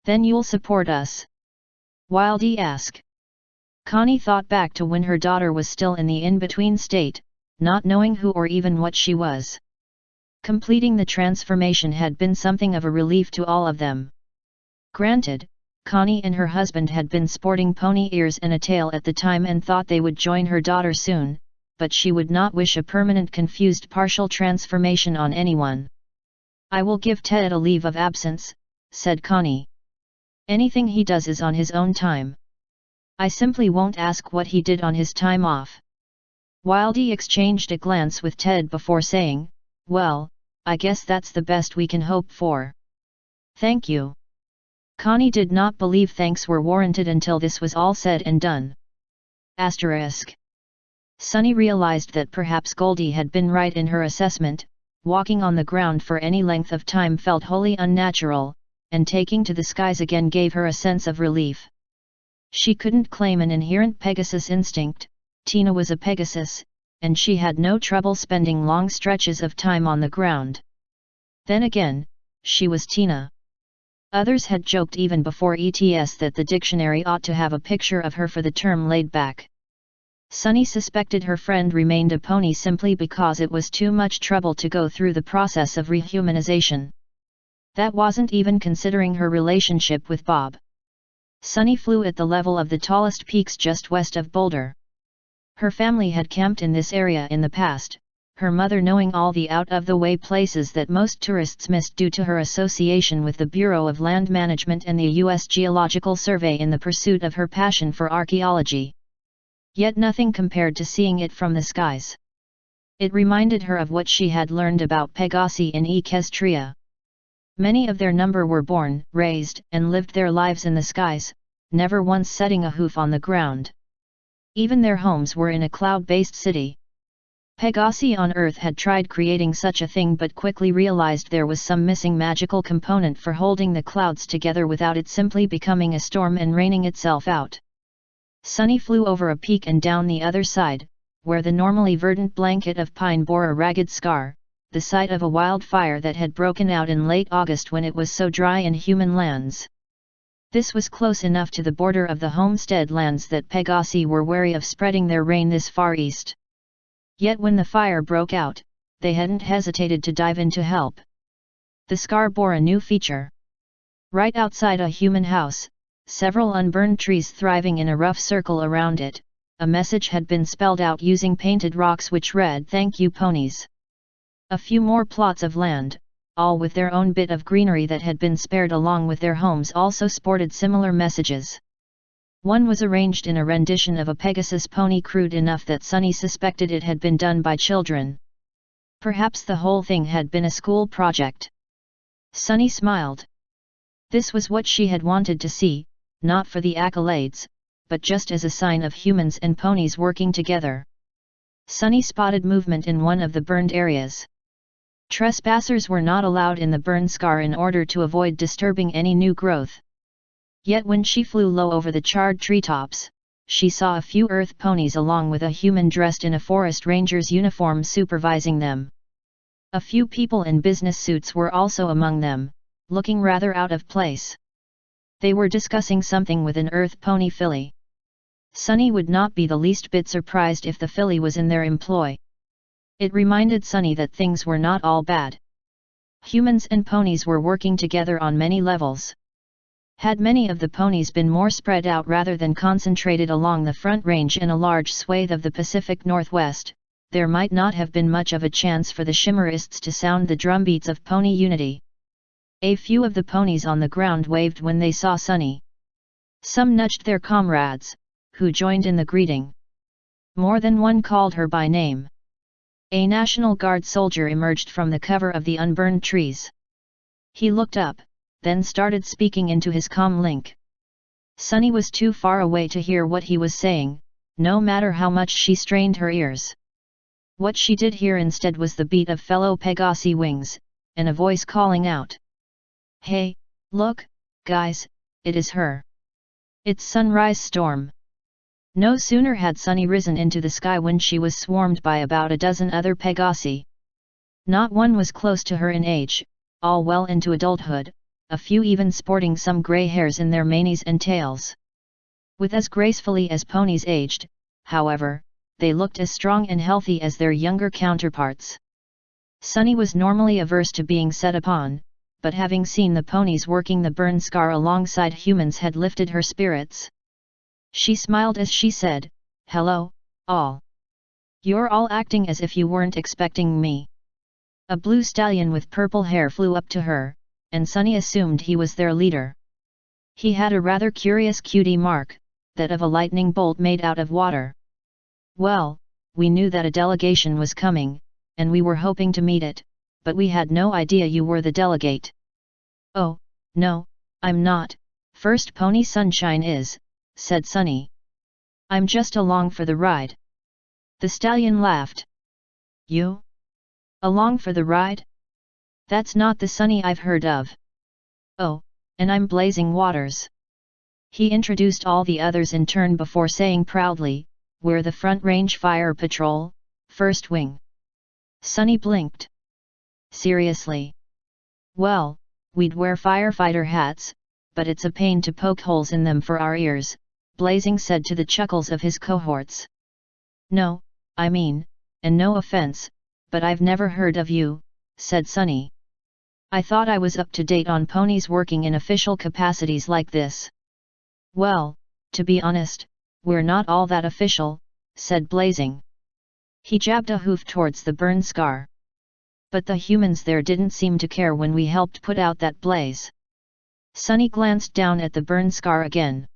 Then you'll support us? Wildy asked. Connie thought back to when her daughter was still in the in-between state, not knowing who or even what she was. Completing the transformation had been something of a relief to all of them. Granted, Connie and her husband had been sporting pony ears and a tail at the time and thought they would join her daughter soon, but she would not wish a permanent confused partial transformation on anyone. I will give Ted a leave of absence, said Connie. Anything he does is on his own time. I simply won't ask what he did on his time off. Wildy exchanged a glance with Ted before saying, well, I guess that's the best we can hope for. Thank you. Connie did not believe thanks were warranted until this was all said and done. Asterisk. Sunny realized that perhaps Goldie had been right in her assessment. Walking on the ground for any length of time felt wholly unnatural, and taking to the skies again gave her a sense of relief. She couldn't claim an inherent Pegasus instinct. Tina was a Pegasus, and she had no trouble spending long stretches of time on the ground. Then again, she was Tina. Others had joked even before ETS that the dictionary ought to have a picture of her for the term laid back. Sunny suspected her friend remained a pony simply because it was too much trouble to go through the process of rehumanization. That wasn't even considering her relationship with Bob. Sunny flew at the level of the tallest peaks just west of Boulder. Her family had camped in this area in the past, her mother knowing all the out-of-the-way places that most tourists missed due to her association with the Bureau of Land Management and the U.S. Geological Survey in the pursuit of her passion for archaeology. Yet nothing compared to seeing it from the skies. It reminded her of what she had learned about Pegasi in Equestria. Many of their number were born, raised, and lived their lives in the skies, never once setting a hoof on the ground. Even their homes were in a cloud-based city. Pegasi on Earth had tried creating such a thing but quickly realized there was some missing magical component for holding the clouds together without it simply becoming a storm and raining itself out. Sunny flew over a peak and down the other side, where the normally verdant blanket of pine bore a ragged scar, the site of a wildfire that had broken out in late August when it was so dry in human lands. This was close enough to the border of the homestead lands that Pegasi were wary of spreading their reign this far east. Yet when the fire broke out, they hadn't hesitated to dive in to help. The scar bore a new feature. Right outside a human house, several unburned trees thriving in a rough circle around it, a message had been spelled out using painted rocks which read, "Thank you, ponies." A few more plots of land, all with their own bit of greenery that had been spared along with their homes, also sported similar messages. One was arranged in a rendition of a Pegasus pony crude enough that Sunny suspected it had been done by children. Perhaps the whole thing had been a school project. Sunny smiled. This was what she had wanted to see, not for the accolades, but just as a sign of humans and ponies working together. Sunny spotted movement in one of the burned areas. Trespassers were not allowed in the burn scar in order to avoid disturbing any new growth. Yet when she flew low over the charred treetops, she saw a few earth ponies along with a human dressed in a forest ranger's uniform supervising them. A few people in business suits were also among them, looking rather out of place. They were discussing something with an earth pony filly. Sunny would not be the least bit surprised if the filly was in their employ. It reminded Sunny that things were not all bad. Humans and ponies were working together on many levels. Had many of the ponies been more spread out rather than concentrated along the Front Range in a large swathe of the Pacific Northwest, there might not have been much of a chance for the Shimmerists to sound the drumbeats of pony unity. A few of the ponies on the ground waved when they saw Sunny. Some nudged their comrades, who joined in the greeting. More than one called her by name. A National Guard soldier emerged from the cover of the unburned trees. He looked up, then started speaking into his comm link. Sunny was too far away to hear what he was saying, no matter how much she strained her ears. What she did hear instead was the beat of fellow Pegasi wings, and a voice calling out. "Hey, look, guys, it is her. It's Sunrise Storm." No sooner had Sunny risen into the sky when she was swarmed by about a dozen other Pegasi. Not one was close to her in age, all well into adulthood, a few even sporting some grey hairs in their manes and tails. With as gracefully as ponies aged, however, they looked as strong and healthy as their younger counterparts. Sunny was normally averse to being set upon, but having seen the ponies working the burn scar alongside humans had lifted her spirits. She smiled as she said, "Hello, all. You're all acting as if you weren't expecting me." A blue stallion with purple hair flew up to her, and Sunny assumed he was their leader. He had a rather curious cutie mark, that of a lightning bolt made out of water. "Well, we knew that a delegation was coming, and we were hoping to meet it, but we had no idea you were the delegate." "Oh, no, I'm not, First Pony Sunshine is," said Sunny. "I'm just along for the ride." The stallion laughed. "You? Along for the ride? That's not the Sunny I've heard of." "Oh, and I'm Blazing Waters." He introduced all the others in turn before saying proudly, "We're the Front Range Fire Patrol, First Wing." Sunny blinked. "Seriously? Well, we'd wear firefighter hats, but it's a pain to poke holes in them for our ears," Blazing said to the chuckles of his cohorts. "No, I mean, and no offense, but I've never heard of you," said Sunny. "I thought I was up to date on ponies working in official capacities like this." "Well, to be honest, we're not all that official," said Blazing. He jabbed a hoof towards the burn scar. "But the humans there didn't seem to care when we helped put out that blaze." Sunny glanced down at the burn scar again.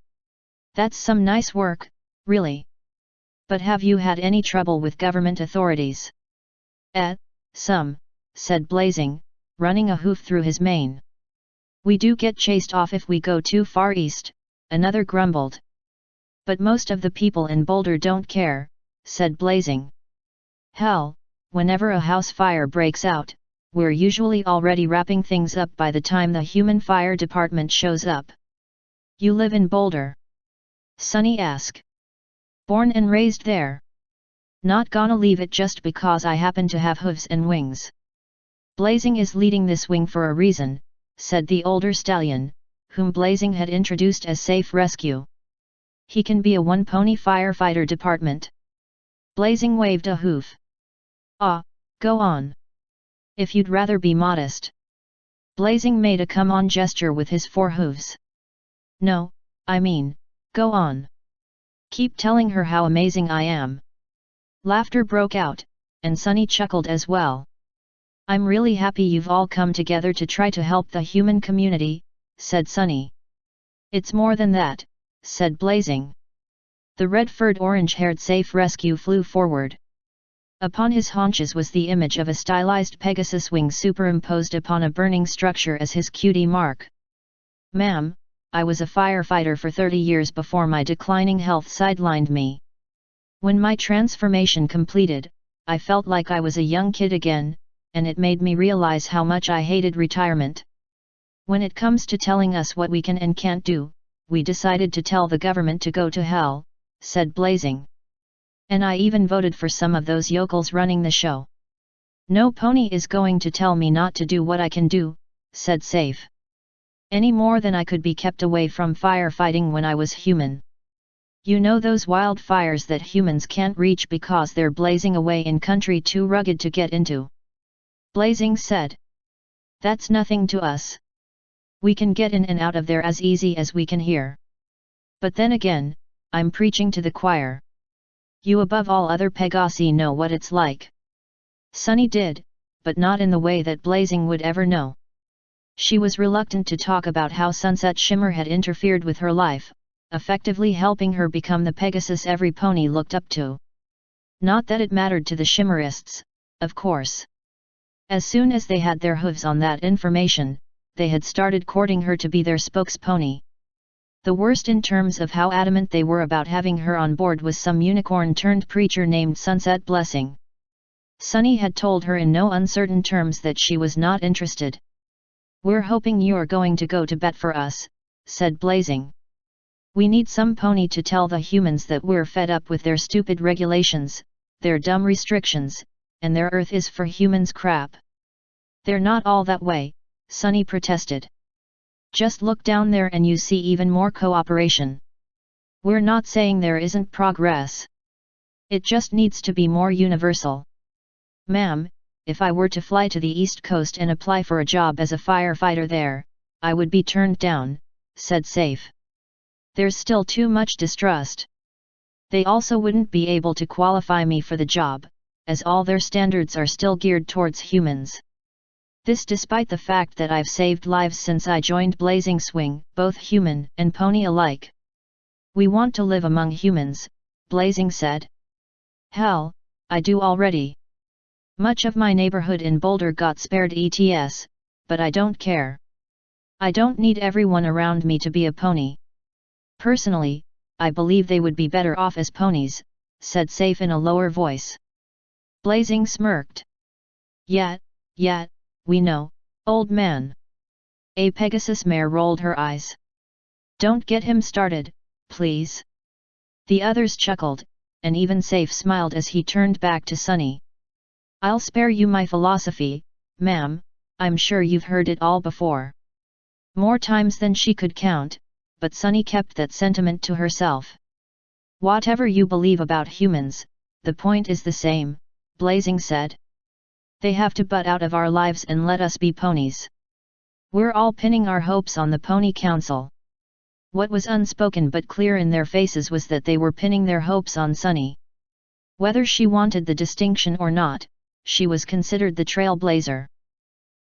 "That's some nice work, really. But have you had any trouble with government authorities?" Some," said Blazing, running a hoof through his mane. "We do get chased off if we go too far east," another grumbled. "But most of the people in Boulder don't care," said Blazing. "Hell, whenever a house fire breaks out, we're usually already wrapping things up by the time the human fire department shows up." "You live in Boulder?" Sunny asked. "Born and raised there. Not gonna leave it just because I happen to have hooves and wings." "Blazing is leading this wing for a reason," said the older stallion, whom Blazing had introduced as Safe Rescue. He can be a one-pony firefighter department. Blazing waved a hoof. Ah, go on. If you'd rather be modest. Blazing made a come-on gesture with his four hooves. No, I mean, go on. Keep telling her how amazing I am. Laughter broke out, and Sunny chuckled as well. I'm really happy you've all come together to try to help the human community, said Sunny. It's more than that, said Blazing. The red-furred orange-haired Safe Rescue flew forward. Upon his haunches was the image of a stylized Pegasus wing superimposed upon a burning structure as his cutie mark. Ma'am, I was a firefighter for 30 years before my declining health sidelined me. When my transformation completed, I felt like I was a young kid again, and it made me realize how much I hated retirement. When it comes to telling us what we can and can't do, we decided to tell the government to go to hell, said Blazing. And I even voted for some of those yokels running the show. No pony is going to tell me not to do what I can do, said Safe. Any more than I could be kept away from firefighting when I was human. You know those wildfires that humans can't reach because they're blazing away in country too rugged to get into? Blazing said. That's nothing to us. We can get in and out of there as easy as we can here. But then again, I'm preaching to the choir. You above all other Pegasi know what it's like. Sunny did, but not in the way that Blazing would ever know. She was reluctant to talk about how Sunset Shimmer had interfered with her life, effectively helping her become the Pegasus every pony looked up to. Not that it mattered to the Shimmerists, of course. As soon as they had their hooves on that information, they had started courting her to be their spokespony. The worst in terms of how adamant they were about having her on board was some unicorn-turned-preacher named Sunset Blessing. Sunny had told her in no uncertain terms that she was not interested. We're hoping you're going to go to bat for us, said Blazing. We need some pony to tell the humans that we're fed up with their stupid regulations, their dumb restrictions, and their Earth is for humans crap. They're not all that way, Sunny protested. Just look down there and you see even more cooperation. We're not saying there isn't progress. It just needs to be more universal. Ma'am, if I were to fly to the East Coast and apply for a job as a firefighter there, I would be turned down, said Safe. There's still too much distrust. They also wouldn't be able to qualify me for the job, as all their standards are still geared towards humans. This despite the fact that I've saved lives since I joined Blazing Swing, both human and pony alike. We want to live among humans, Blazing said. Hell, I do already. Much of my neighborhood in Boulder got spared ETS, but I don't care. I don't need everyone around me to be a pony. Personally, I believe they would be better off as ponies, said Safe in a lower voice. Blazing smirked. Yeah, we know, old man. A Pegasus mare rolled her eyes. Don't get him started, please. The others chuckled, and even Safe smiled as he turned back to Sunny. I'll spare you my philosophy, ma'am, I'm sure you've heard it all before. More times than she could count, but Sunny kept that sentiment to herself. Whatever you believe about humans, the point is the same, Blazing said. They have to butt out of our lives and let us be ponies. We're all pinning our hopes on the Pony Council. What was unspoken but clear in their faces was that they were pinning their hopes on Sunny. Whether she wanted the distinction or not, she was considered the trailblazer.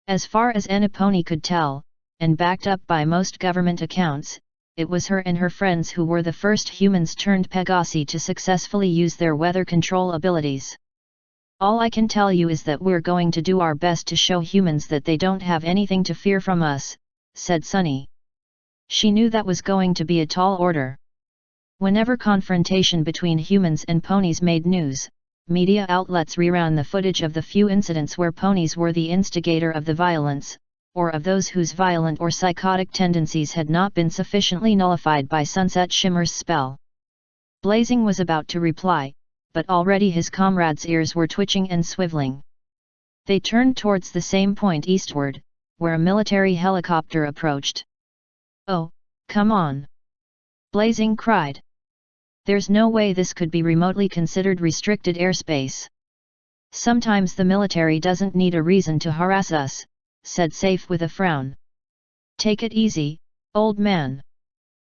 As far as any pony could tell, and backed up by most government accounts, it was her and her friends who were the first humans turned Pegasi to successfully use their weather control abilities. All I can tell you is that we're going to do our best to show humans that they don't have anything to fear from us, said Sunny. She knew that was going to be a tall order. Whenever confrontation between humans and ponies made news, media outlets reran the footage of the few incidents where ponies were the instigator of the violence, or of those whose violent or psychotic tendencies had not been sufficiently nullified by Sunset Shimmer's spell. Blazing was about to reply, but already his comrades' ears were twitching and swiveling. They turned towards the same point eastward, where a military helicopter approached. Oh, come on! Blazing cried. There's no way this could be remotely considered restricted airspace. Sometimes the military doesn't need a reason to harass us, said Safe with a frown. Take it easy, old man.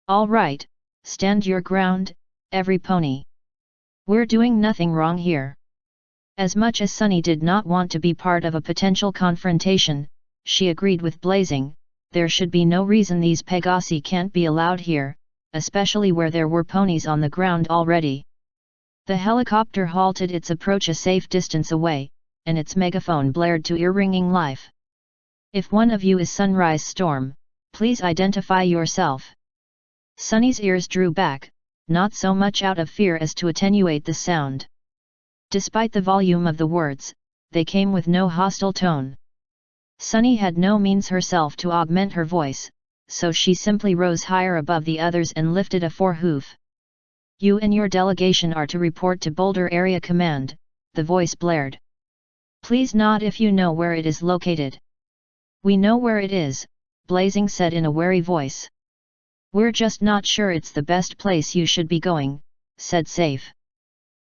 All right, stand your ground, every pony. We're doing nothing wrong here. As much as Sunny did not want to be part of a potential confrontation, she agreed with Blazing, there should be no reason these Pegasi can't be allowed here, especially where there were ponies on the ground already. The helicopter halted its approach a safe distance away, and its megaphone blared to ear-ringing life. If one of you is Sunrise Storm, please identify yourself. Sunny's ears drew back, not so much out of fear as to attenuate the sound. Despite the volume of the words, they came with no hostile tone. Sunny had no means herself to augment her voice, so she simply rose higher above the others and lifted a forehoof. You and your delegation are to report to Boulder Area Command, the voice blared. Please nod if you know where it is located. We know where it is, Blazing said in a wary voice. We're just not sure it's the best place you should be going, said Safe.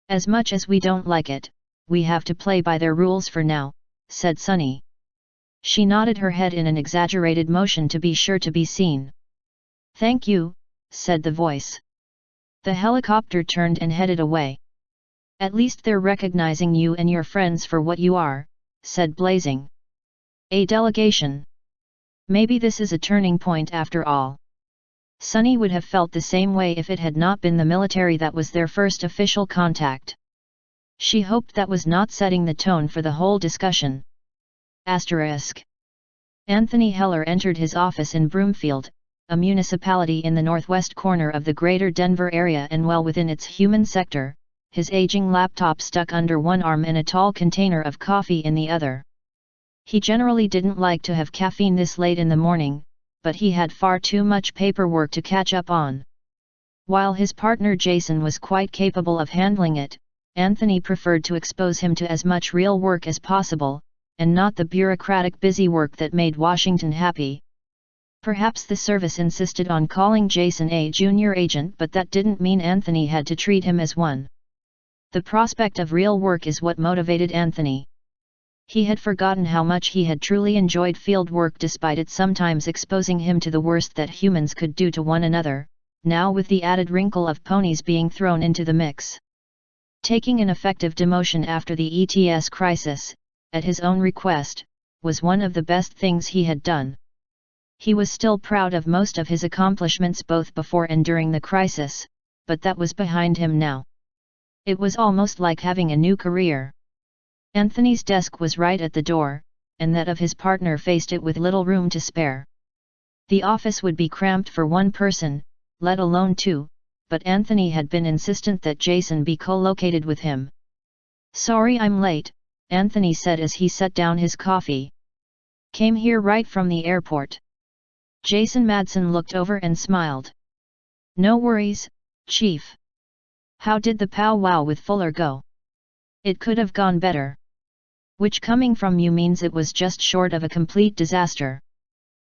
As much as we don't like it, we have to play by their rules for now, said Sunny. She nodded her head in an exaggerated motion to be sure to be seen. Thank you, said the voice. The helicopter turned and headed away. At least they're recognizing you and your friends for what you are, said Blazing. A delegation. Maybe this is a turning point after all. Sunny would have felt the same way if it had not been the military that was their first official contact. She hoped that was not setting the tone for the whole discussion. Asterisk. Anthony Heller entered his office in Broomfield, a municipality in the northwest corner of the greater Denver area and well within its human sector, his aging laptop stuck under one arm and a tall container of coffee in the other. He generally didn't like to have caffeine this late in the morning, but he had far too much paperwork to catch up on. While his partner Jason was quite capable of handling it, Anthony preferred to expose him to as much real work as possible, and not the bureaucratic busy work that made Washington happy. Perhaps the service insisted on calling Jason a junior agent, but that didn't mean Anthony had to treat him as one. The prospect of real work is what motivated Anthony. He had forgotten how much he had truly enjoyed field work despite it sometimes exposing him to the worst that humans could do to one another, now with the added wrinkle of ponies being thrown into the mix. Taking an effective demotion after the ETS crisis, at his own request, was one of the best things he had done. He was still proud of most of his accomplishments both before and during the crisis, but that was behind him now. It was almost like having a new career. Anthony's desk was right at the door, and that of his partner faced it with little room to spare. The office would be cramped for one person, let alone two, but Anthony had been insistent that Jason be co-located with him. Sorry I'm late, Anthony said as he set down his coffee. Came here right from the airport. Jason Madsen looked over and smiled. No worries, Chief. How did the powwow with Fuller go? It could have gone better. Which coming from you means it was just short of a complete disaster.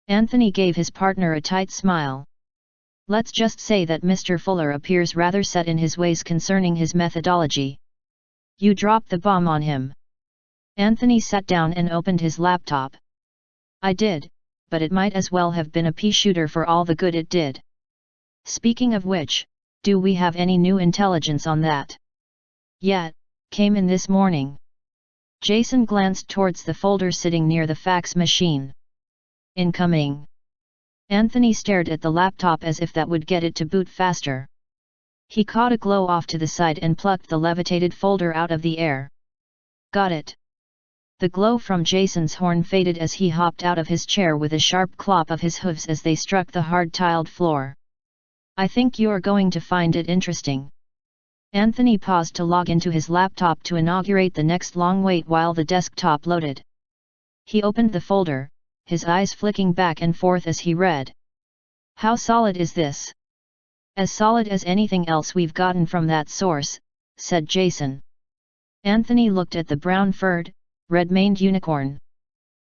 Anthony gave his partner a tight smile. Let's just say that Mr. Fuller appears rather set in his ways concerning his methodology. You dropped the bomb on him. Anthony sat down and opened his laptop. I did, but it might as well have been a pea shooter for all the good it did. Speaking of which, do we have any new intelligence on that? Yet, came in this morning. Jason glanced towards the folder sitting near the fax machine. Incoming. Anthony stared at the laptop as if that would get it to boot faster. He caught a glow off to the side and plucked the levitated folder out of the air. Got it. The glow from Jason's horn faded as he hopped out of his chair with a sharp clop of his hooves as they struck the hard-tiled floor. I think you're going to find it interesting. Anthony paused to log into his laptop to inaugurate the next long wait while the desktop loaded. He opened the folder, his eyes flicking back and forth as he read. How solid is this? As solid as anything else we've gotten from that source, said Jason. Anthony looked at the brown-furred, red-maned unicorn.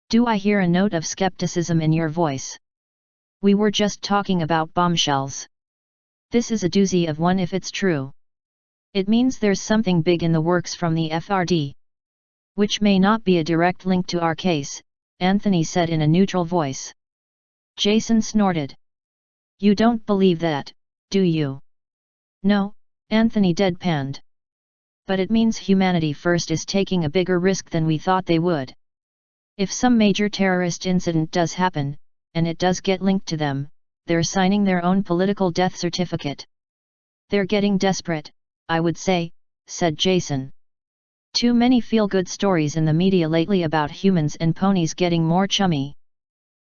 Do I hear a note of skepticism in your voice? We were just talking about bombshells. This is a doozy of one if it's true. It means there's something big in the works from the FRD. Which may not be a direct link to our case, Anthony said in a neutral voice. Jason snorted. You don't believe that, do you? No, Anthony deadpanned. But it means Humanity First is taking a bigger risk than we thought they would. If some major terrorist incident does happen, and it does get linked to them, they're signing their own political death certificate. They're getting desperate, I would say, said Jason. Too many feel-good stories in the media lately about humans and ponies getting more chummy.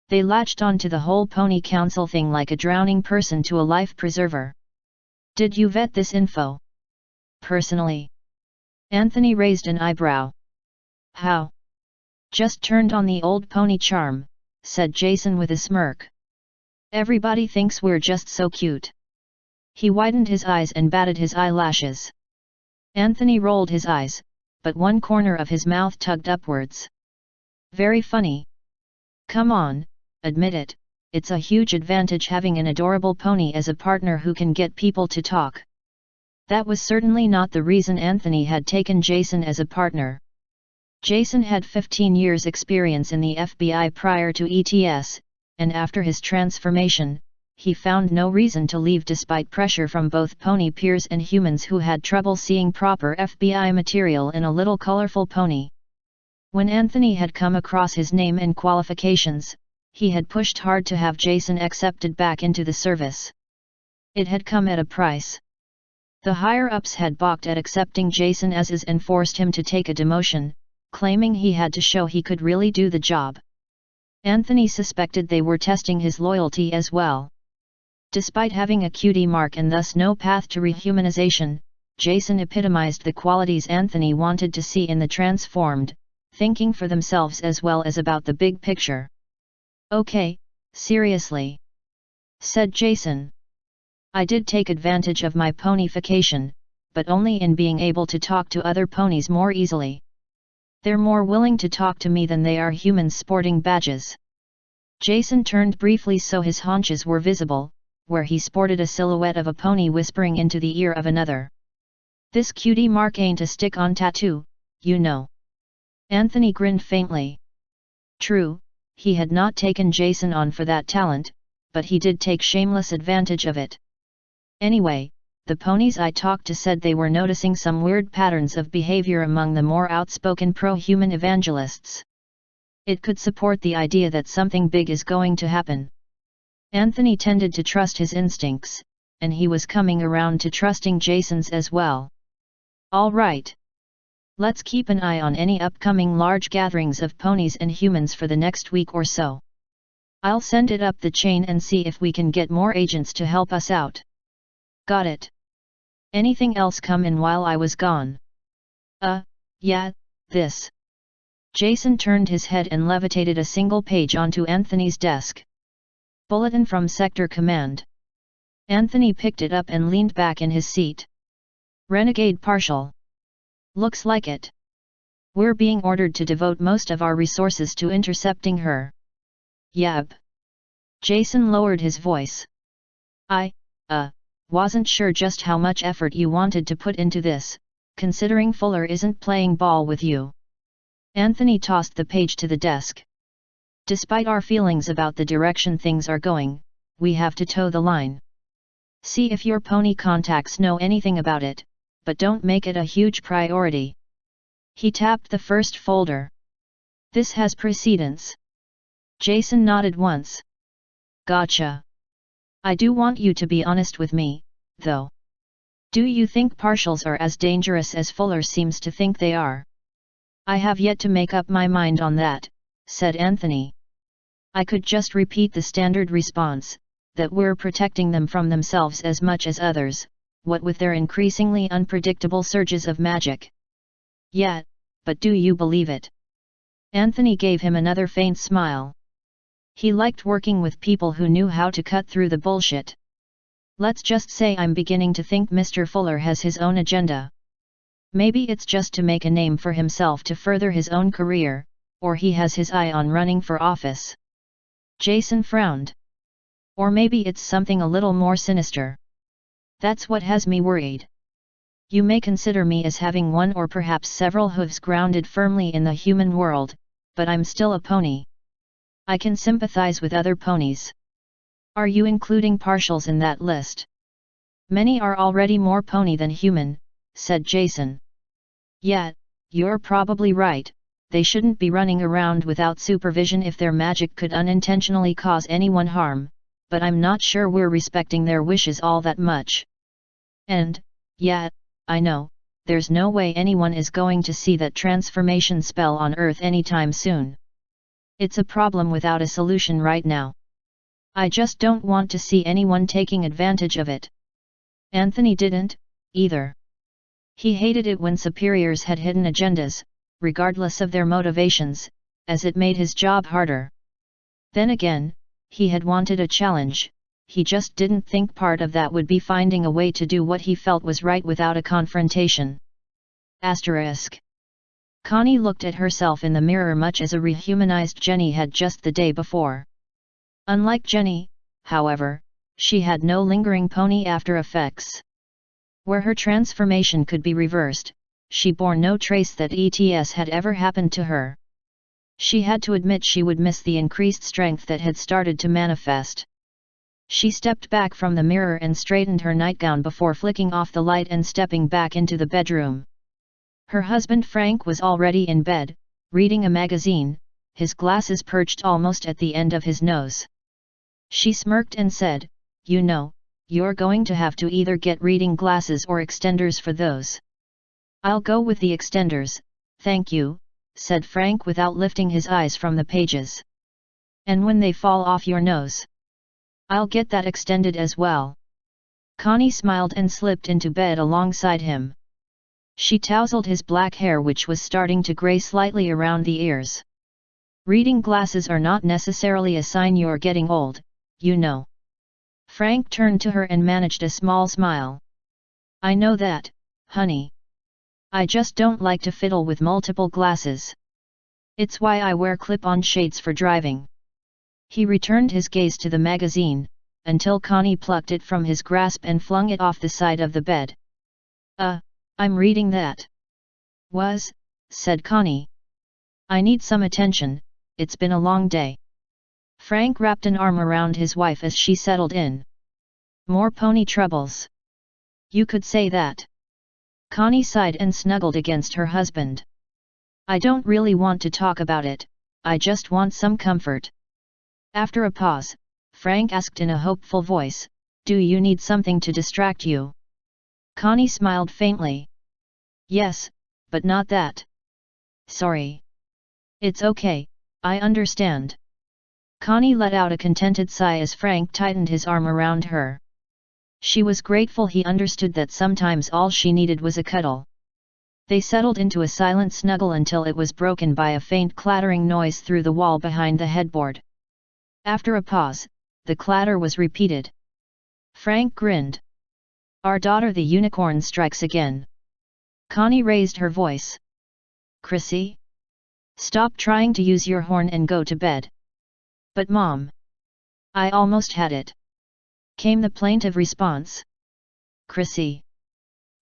They latched on to the whole pony council thing like a drowning person to a life preserver. Did you vet this info? Personally? Anthony raised an eyebrow. How? Just turned on the old pony charm, said Jason with a smirk. Everybody thinks we're just so cute. He widened his eyes and batted his eyelashes. Anthony rolled his eyes, but one corner of his mouth tugged upwards. Very funny. Come on, admit it, it's a huge advantage having an adorable pony as a partner who can get people to talk. That was certainly not the reason Anthony had taken Jason as a partner. Jason had 15 years' experience in the FBI prior to ETS, and after his transformation, he found no reason to leave despite pressure from both pony peers and humans who had trouble seeing proper FBI material in a little colorful pony. When Anthony had come across his name and qualifications, he had pushed hard to have Jason accepted back into the service. It had come at a price. The higher-ups had balked at accepting Jason as is and forced him to take a demotion, claiming he had to show he could really do the job. Anthony suspected they were testing his loyalty as well. Despite having a cutie mark and thus no path to rehumanization, Jason epitomized the qualities Anthony wanted to see in the transformed, thinking for themselves as well as about the big picture. Okay, seriously, said Jason. I did take advantage of my ponification, but only in being able to talk to other ponies more easily. They're more willing to talk to me than they are humans sporting badges. Jason turned briefly so his haunches were visible, where he sported a silhouette of a pony whispering into the ear of another. This cutie mark ain't a stick-on tattoo, you know. Anthony grinned faintly. True, he had not taken Jason on for that talent, but he did take shameless advantage of it. Anyway, the ponies I talked to said they were noticing some weird patterns of behavior among the more outspoken pro-human evangelists. It could support the idea that something big is going to happen. Anthony tended to trust his instincts, and he was coming around to trusting Jason's as well. All right. Let's keep an eye on any upcoming large gatherings of ponies and humans for the next week or so. I'll send it up the chain and see if we can get more agents to help us out. Got it. Anything else come in while I was gone? Yeah, this. Jason turned his head and levitated a single page onto Anthony's desk. Bulletin from Sector Command. Anthony picked it up and leaned back in his seat. Renegade partial. Looks like it. We're being ordered to devote most of our resources to intercepting her. Yep. Jason lowered his voice. I wasn't sure just how much effort you wanted to put into this, considering Fuller isn't playing ball with you. Anthony tossed the page to the desk. Despite our feelings about the direction things are going, we have to toe the line. See if your pony contacts know anything about it, but don't make it a huge priority. He tapped the first folder. This has precedence. Jason nodded once. Gotcha. I do want you to be honest with me, though. Do you think partials are as dangerous as Fuller seems to think they are? I have yet to make up my mind on that, said Anthony. I could just repeat the standard response, that we're protecting them from themselves as much as others, what with their increasingly unpredictable surges of magic. Yeah, but do you believe it? Anthony gave him another faint smile. He liked working with people who knew how to cut through the bullshit. Let's just say I'm beginning to think Mr. Fuller has his own agenda. Maybe it's just to make a name for himself to further his own career, or he has his eye on running for office. Jason frowned. Or maybe it's something a little more sinister. That's what has me worried. You may consider me as having one or perhaps several hooves grounded firmly in the human world, but I'm still a pony. I can sympathize with other ponies. Are you including partials in that list? Many are already more pony than human, said Jason. Yeah, you're probably right, they shouldn't be running around without supervision if their magic could unintentionally cause anyone harm, but I'm not sure we're respecting their wishes all that much. And, yeah, I know, there's no way anyone is going to see that transformation spell on Earth anytime soon. It's a problem without a solution right now. I just don't want to see anyone taking advantage of it. Anthony didn't, either. He hated it when superiors had hidden agendas, regardless of their motivations, as it made his job harder. Then again, he had wanted a challenge, he just didn't think part of that would be finding a way to do what he felt was right without a confrontation. Asterisk. Connie looked at herself in the mirror much as a rehumanized Jenny had just the day before. Unlike Jenny, however, she had no lingering pony after effects. Where her transformation could be reversed, she bore no trace that ETS had ever happened to her. She had to admit she would miss the increased strength that had started to manifest. She stepped back from the mirror and straightened her nightgown before flicking off the light and stepping back into the bedroom. Her husband Frank was already in bed, reading a magazine, his glasses perched almost at the end of his nose. She smirked and said, "You know, you're going to have to either get reading glasses or extenders for those." "I'll go with the extenders, thank you," said Frank without lifting his eyes from the pages. "And when they fall off your nose, I'll get that extended as well." Connie smiled and slipped into bed alongside him. She tousled his black hair, which was starting to gray slightly around the ears. "Reading glasses are not necessarily a sign you're getting old, you know." Frank turned to her and managed a small smile. "I know that, honey. I just don't like to fiddle with multiple glasses. It's why I wear clip-on shades for driving." He returned his gaze to the magazine, until Connie plucked it from his grasp and flung it off the side of the bed. I'm reading that." Said Connie. "I need some attention, it's been a long day." Frank wrapped an arm around his wife as she settled in. "More pony troubles?" "You could say that." Connie sighed and snuggled against her husband. "I don't really want to talk about it, I just want some comfort." After a pause, Frank asked in a hopeful voice, "Do you need something to distract you?" Connie smiled faintly. "Yes, but not that." "Sorry." "It's okay, I understand." Connie let out a contented sigh as Frank tightened his arm around her. She was grateful he understood that sometimes all she needed was a cuddle. They settled into a silent snuggle until it was broken by a faint clattering noise through the wall behind the headboard. After a pause, the clatter was repeated. Frank grinned. "Our daughter the unicorn strikes again." Connie raised her voice. "Chrissy? Stop trying to use your horn and go to bed." "But Mom, I almost had it," came the plaintive response. "Chrissy,"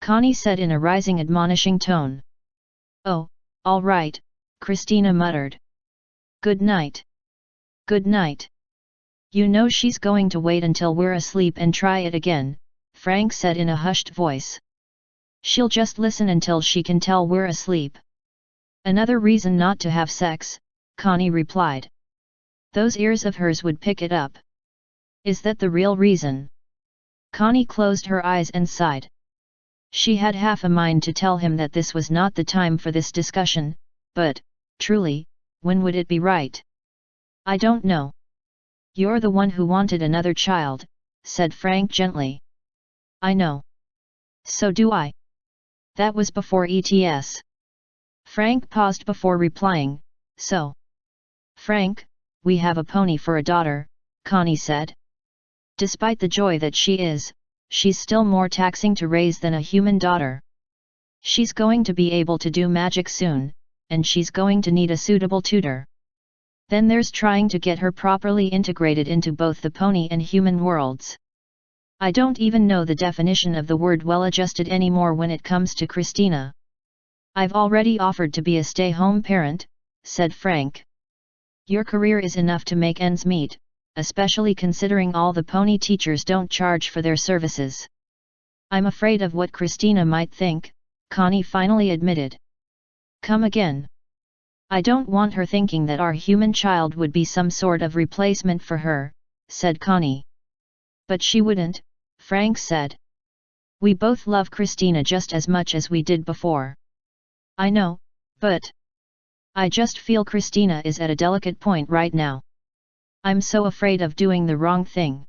Connie said in a rising admonishing tone. "Oh, all right," Christina muttered. "Good night." "Good night." "You know she's going to wait until we're asleep and try it again," Frank said in a hushed voice. "She'll just listen until she can tell we're asleep." "Another reason not to have sex," Connie replied. "Those ears of hers would pick it up." "Is that the real reason?" Connie closed her eyes and sighed. She had half a mind to tell him that this was not the time for this discussion, but, truly, when would it be right? "I don't know." "You're the one who wanted another child," said Frank gently. "I know. So do I." That was before ETS. Frank paused before replying, "So, Frank, we have a pony for a daughter," Connie said. "Despite the joy that she is, she's still more taxing to raise than a human daughter. She's going to be able to do magic soon, and she's going to need a suitable tutor." Then there's trying to get her properly integrated into both the pony and human worlds. I don't even know the definition of the word well-adjusted anymore when it comes to Christina. I've already offered to be a stay-home parent, said Frank. Your career is enough to make ends meet, especially considering all the pony teachers don't charge for their services. I'm afraid of what Christina might think, Connie finally admitted. Come again. I don't want her thinking that our human child would be some sort of replacement for her, said Connie. But she wouldn't, Frank said. We both love Christina just as much as we did before. I know, but I just feel Christina is at a delicate point right now. I'm so afraid of doing the wrong thing.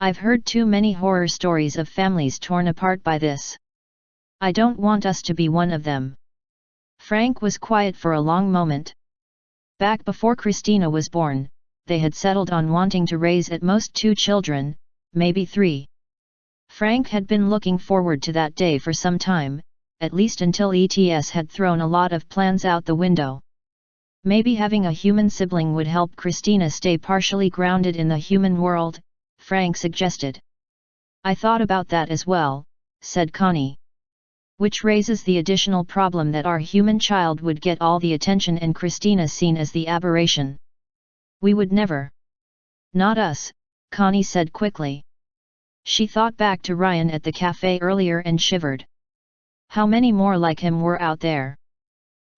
I've heard too many horror stories of families torn apart by this. I don't want us to be one of them. Frank was quiet for a long moment. Back before Christina was born, they had settled on wanting to raise at most 2 children, maybe 3. Frank had been looking forward to that day for some time, at least until ETS had thrown a lot of plans out the window. Maybe having a human sibling would help Christina stay partially grounded in the human world, Frank suggested. I thought about that as well, said Connie. Which raises the additional problem that our human child would get all the attention and Christina seen as the aberration. We would never. Not us, Connie said quickly. She thought back to Ryan at the cafe earlier and shivered. How many more like him were out there?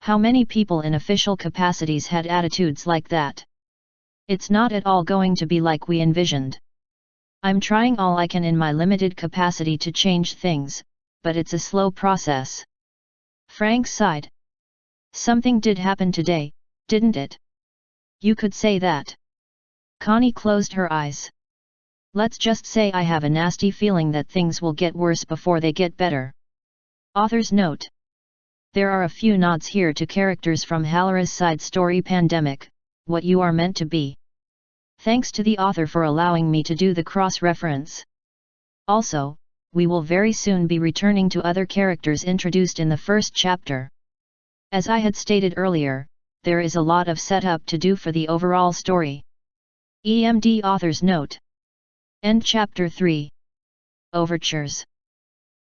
How many people in official capacities had attitudes like that? It's not at all going to be like we envisioned. I'm trying all I can in my limited capacity to change things, but it's a slow process. Frank sighed. Something did happen today, didn't it? You could say that. Connie closed her eyes. Let's just say I have a nasty feeling that things will get worse before they get better. Author's note. There are a few nods here to characters from Hallora's side story Pandemic, What You Are Meant to Be. Thanks to the author for allowing me to do the cross-reference. Also, we will very soon be returning to other characters introduced in the first chapter. As I had stated earlier, there is a lot of setup to do for the overall story. EMD Author's Note. End Chapter 3. Overtures.